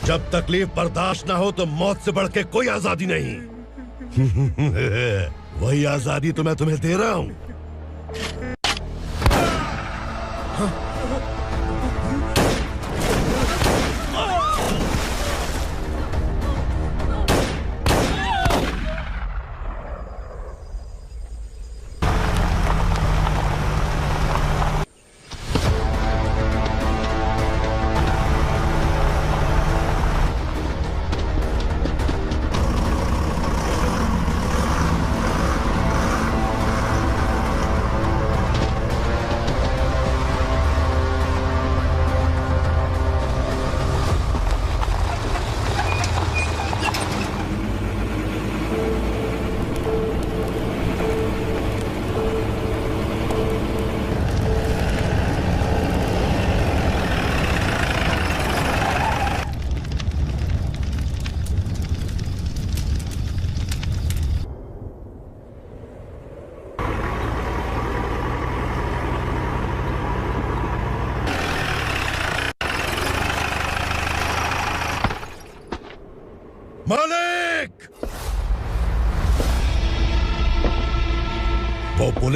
जब तकलीफ बर्दाश्त ना हो तो मौत से बढ़ के कोई आजादी नहीं। वही आजादी तो मैं तुम्हें दे रहा हूँ।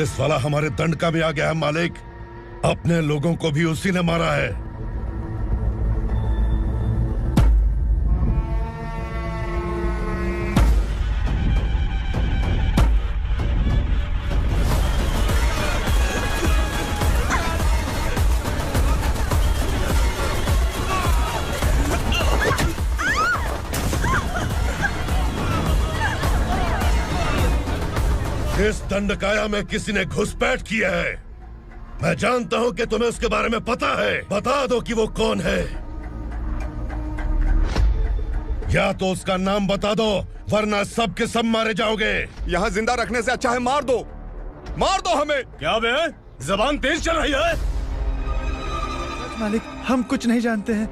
पुलिस वाला हमारे दंडका में आ गया है मालिक। अपने लोगों को भी उसी ने मारा है। इस दंडकाया में किसी ने घुसपैठ किया है। मैं जानता हूं कि तुम्हें उसके बारे में पता है। बता दो कि वो कौन है, या तो उसका नाम बता दो, वरना सब के सब मारे जाओगे। यहाँ जिंदा रखने से अच्छा है मार दो हमें। क्या बे, जबान तेज चल रही है? मालिक, हम कुछ नहीं जानते हैं।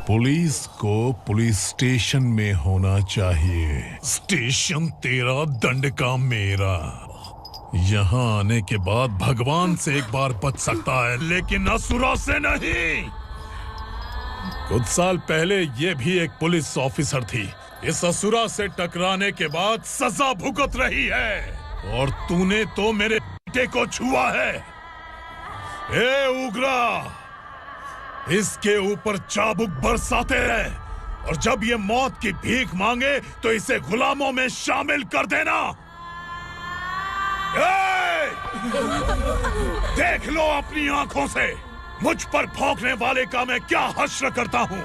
पुलिस को पुलिस स्टेशन में होना चाहिए। स्टेशन तेरा, दंडका मेरा। यहाँ आने के बाद भगवान से एक बार बच सकता है, लेकिन असुरा से नहीं। कुछ साल पहले ये भी एक पुलिस ऑफिसर थी। इस असुरा से टकराने के बाद सजा भुगत रही है, और तूने तो मेरे बेटे को छुआ है। ए उग्रा, इसके ऊपर चाबुक बरसाते रहे, और जब ये मौत की भीख मांगे तो इसे गुलामों में शामिल कर देना। देख लो अपनी आंखों से मुझ पर भौंकने वाले का मैं क्या हश्र करता हूँ।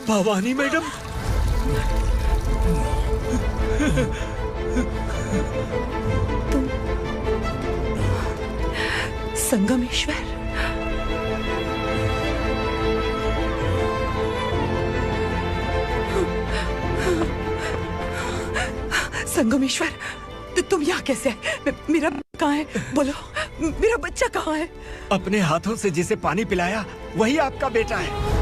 भवानी मैडम, संगमेश्वर, संगमेश्वर, तुम यहाँ कैसे आए? मेरा कहाँ है? बोलो, मेरा बच्चा कहाँ है? अपने हाथों से जिसे पानी पिलाया वही आपका बेटा है।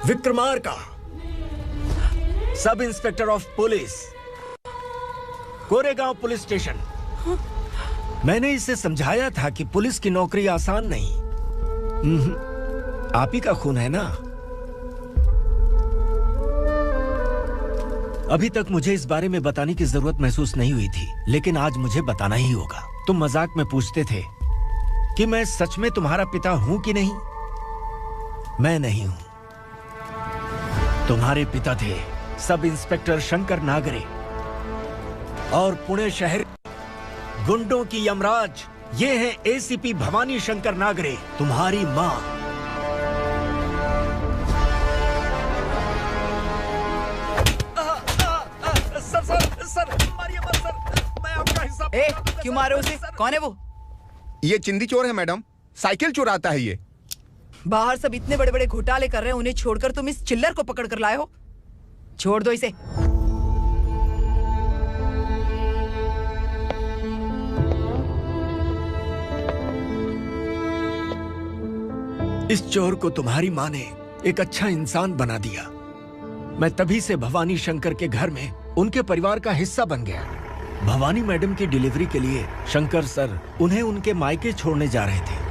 Vikramarka, sub inspector of police, Koregaon police station. मैंने इसे समझाया था कि पुलिस की नौकरी आसान नहीं। आप ही का खून है ना? अभी तक मुझे इस बारे में बताने की जरूरत महसूस नहीं हुई थी, लेकिन आज मुझे बताना ही होगा। तुम मजाक में पूछते थे कि मैं सच में तुम्हारा पिता हूं कि नहीं। मैं नहीं हूं। तुम्हारे पिता थे सब इंस्पेक्टर शंकर नागरे, और पुणे शहर गुंडों की यमराज ये है एसीपी भवानी शंकर नागरे, तुम्हारी मां। सर, मारिए मत सर, मैं आपका हिस्सा। क्यों मारे उसे? कौन है वो? ये चिंदी चोर है मैडम, साइकिल चुराता है ये। बाहर सब इतने बड़े बड़े घोटाले कर रहे हैं, उन्हें छोड़कर तुम इस चिल्लर को पकड़ कर लाए हो। छोड़ दो इसे। इस चोर को तुम्हारी मां ने एक अच्छा इंसान बना दिया। मैं तभी से भवानी शंकर के घर में उनके परिवार का हिस्सा बन गया। भवानी मैडम की डिलीवरी के लिए शंकर सर उन्हें उनके मायके छोड़ने जा रहे थे।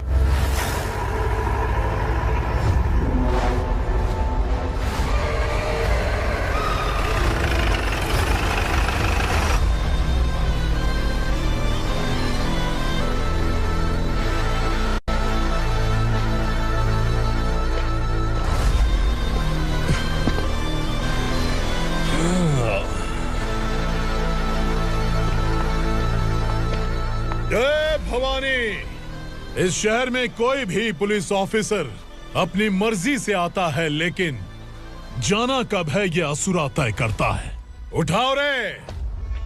इस शहर में कोई भी पुलिस ऑफिसर अपनी मर्जी से आता है, लेकिन जाना कब है ये असुरा तय करता है। उठाओ रे,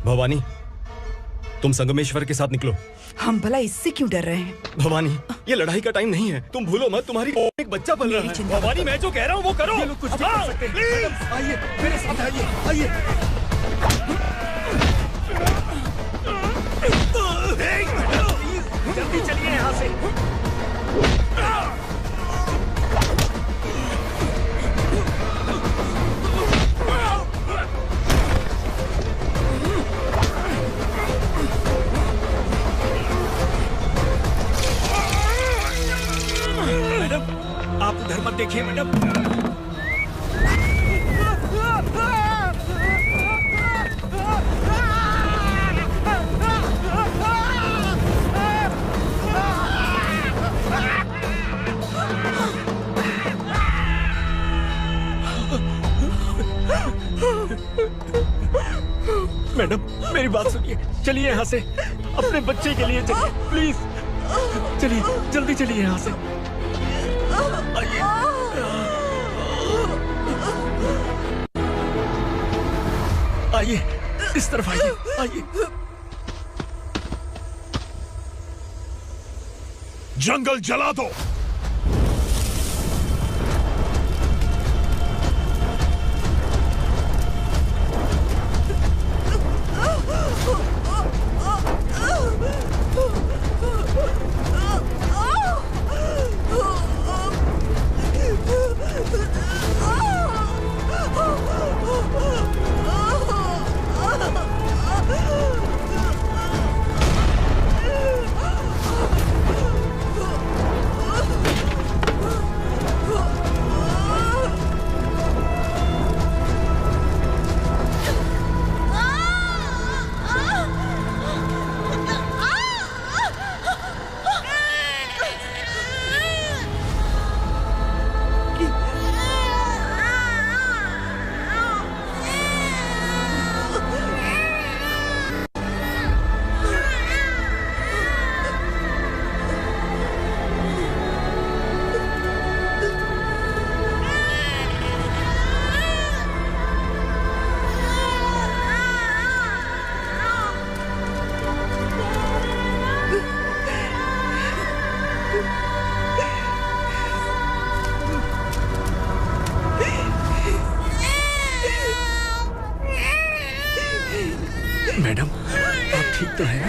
भवानी, तुम संगमेश्वर के साथ निकलो। हम भला इससे क्यों डर रहे हैं? भवानी, ये लड़ाई का टाइम नहीं है। तुम भूलो मत, तुम्हारी एक बच्चा पल रहा है। भवानी, मैं जो कह रहा हूँ वो करो। ये लोग कुछ भी कर सकते हैं। आइए मेरे साथ आइए, आइए। जल्दी चलिए यहाँ से। मैडम, आप उधर मत देखिए मैडम। मैडम, मेरी बात सुनिए। चलिए यहाँ से, अपने बच्चे के लिए चलिए, प्लीज। चलिए, जल्दी चलिए यहाँ से। आइए। आइए, इस तरफ आइए, आइए। जंगल जला दो। मैडम, आप ठीक तो हैं?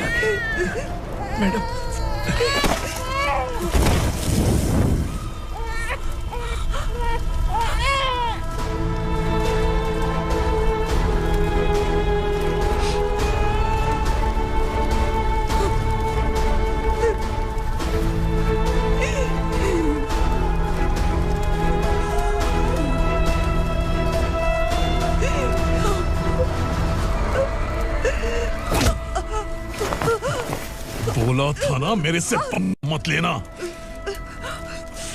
मैडम, बोला था ना मेरे से पंगा मत लेना।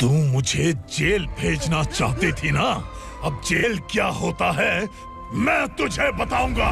तू मुझे जेल भेजना चाहती थी ना? अब जेल क्या होता है मैं तुझे बताऊंगा।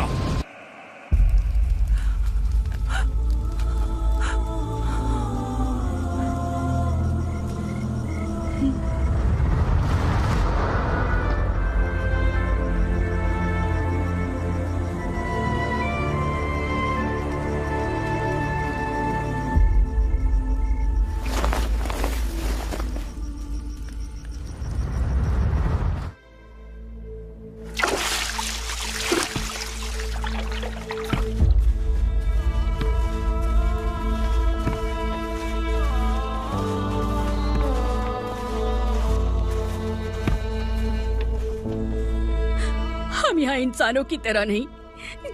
हम यहाँ इंसानों की तरह नहीं,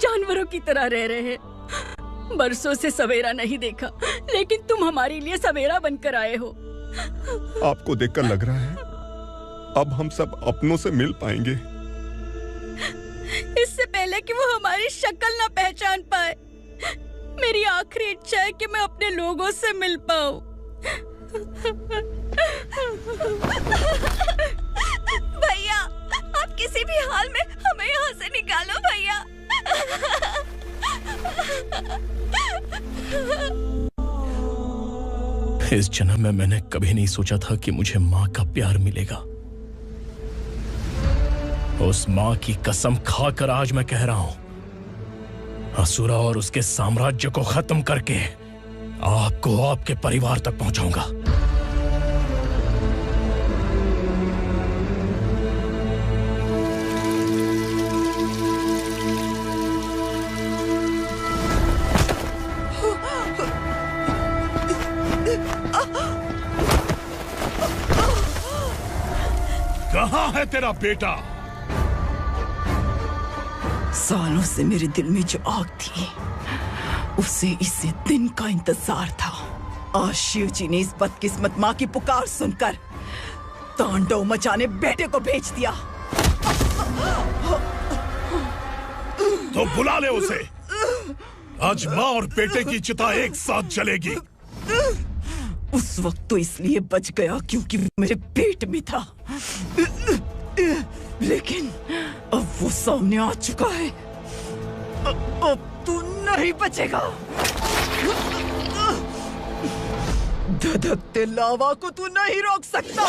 जानवरों की तरह रह रहे हैं। बरसों से सवेरा नहीं देखा, लेकिन तुम हमारे लिए सवेरा बनकर आए हो। आपको देखकर लग रहा है अब हम सब अपनों से मिल पाएंगे। इससे पहले कि वो हमारी शक्ल ना पहचान पाए, मेरी आखिरी इच्छा है कि मैं अपने लोगों से मिल पाऊं। भैया, आप किसी भी हाल में हमें यहाँ से निकालो भैया। इस जन्म में मैंने कभी नहीं सोचा था कि मुझे माँ का प्यार मिलेगा। उस माँ की कसम खाकर आज मैं कह रहा हूं, असुरा और उसके साम्राज्य को खत्म करके आपको आपके परिवार तक पहुंचाऊंगा। कहाँ है तेरा बेटा? सालों से मेरे दिल में जो आग थी, उसे इसी दिन का इंतजार था। आज शिव जी ने इस बदकिस्मत माँ की पुकार सुनकर तांडव मचाने बेटे को भेज दिया। तो बुला ले उसे। आज माँ और बेटे की चिता एक साथ जलेगी। उस वक्त तो इसलिए बच गया क्योंकि वो मेरे पेट में था, लेकिन अब वो सामने आ चुका है। अब तू नहीं बचेगा। धधकते लावा को तू नहीं रोक सकता।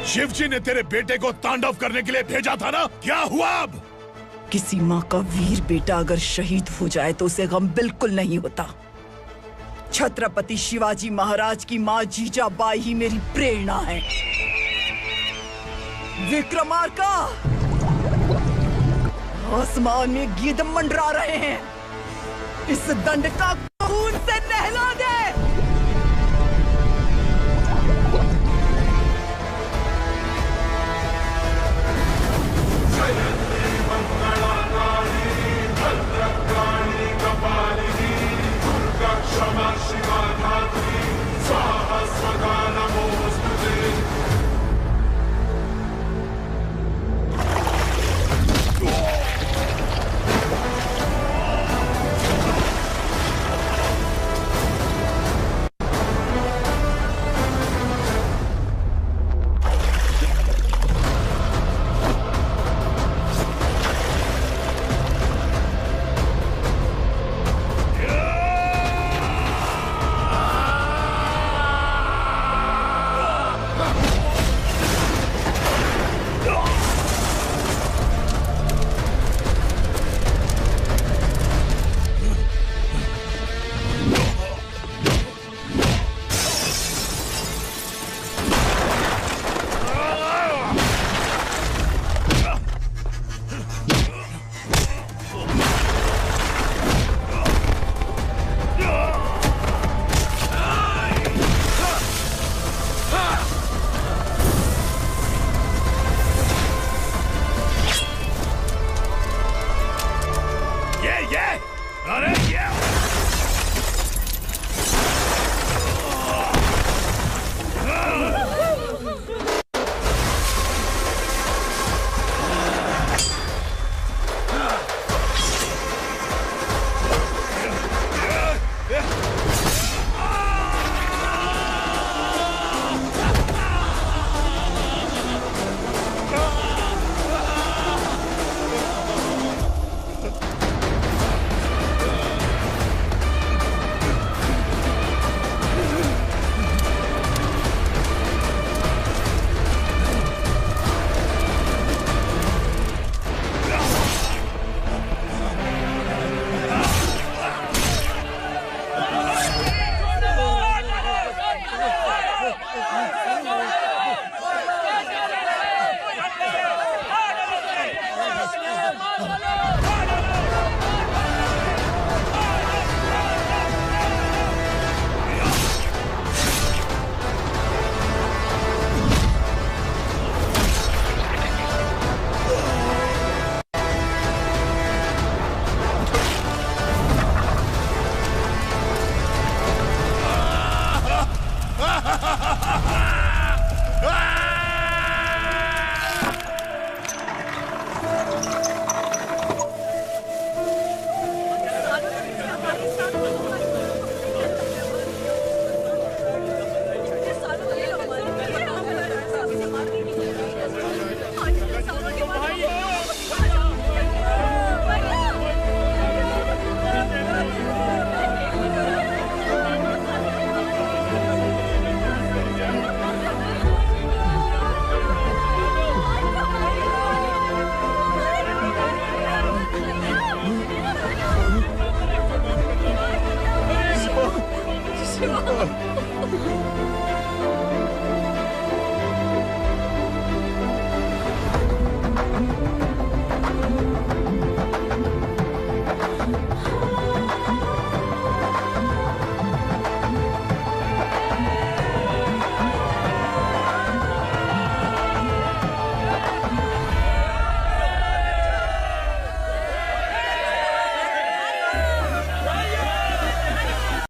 शिवजी ने तेरे बेटे को तांडव करने के लिए भेजा था ना, क्या हुआ अब? किसी माँ का वीर बेटा अगर शहीद हो जाए तो उसे गम बिल्कुल नहीं होता। छत्रपति शिवाजी महाराज की माँ जीजाबाई ही मेरी प्रेरणा है। विक्रमार्का, आसमान में गिद्ध मंडरा रहे हैं, इस दंड का खून से नहला दे।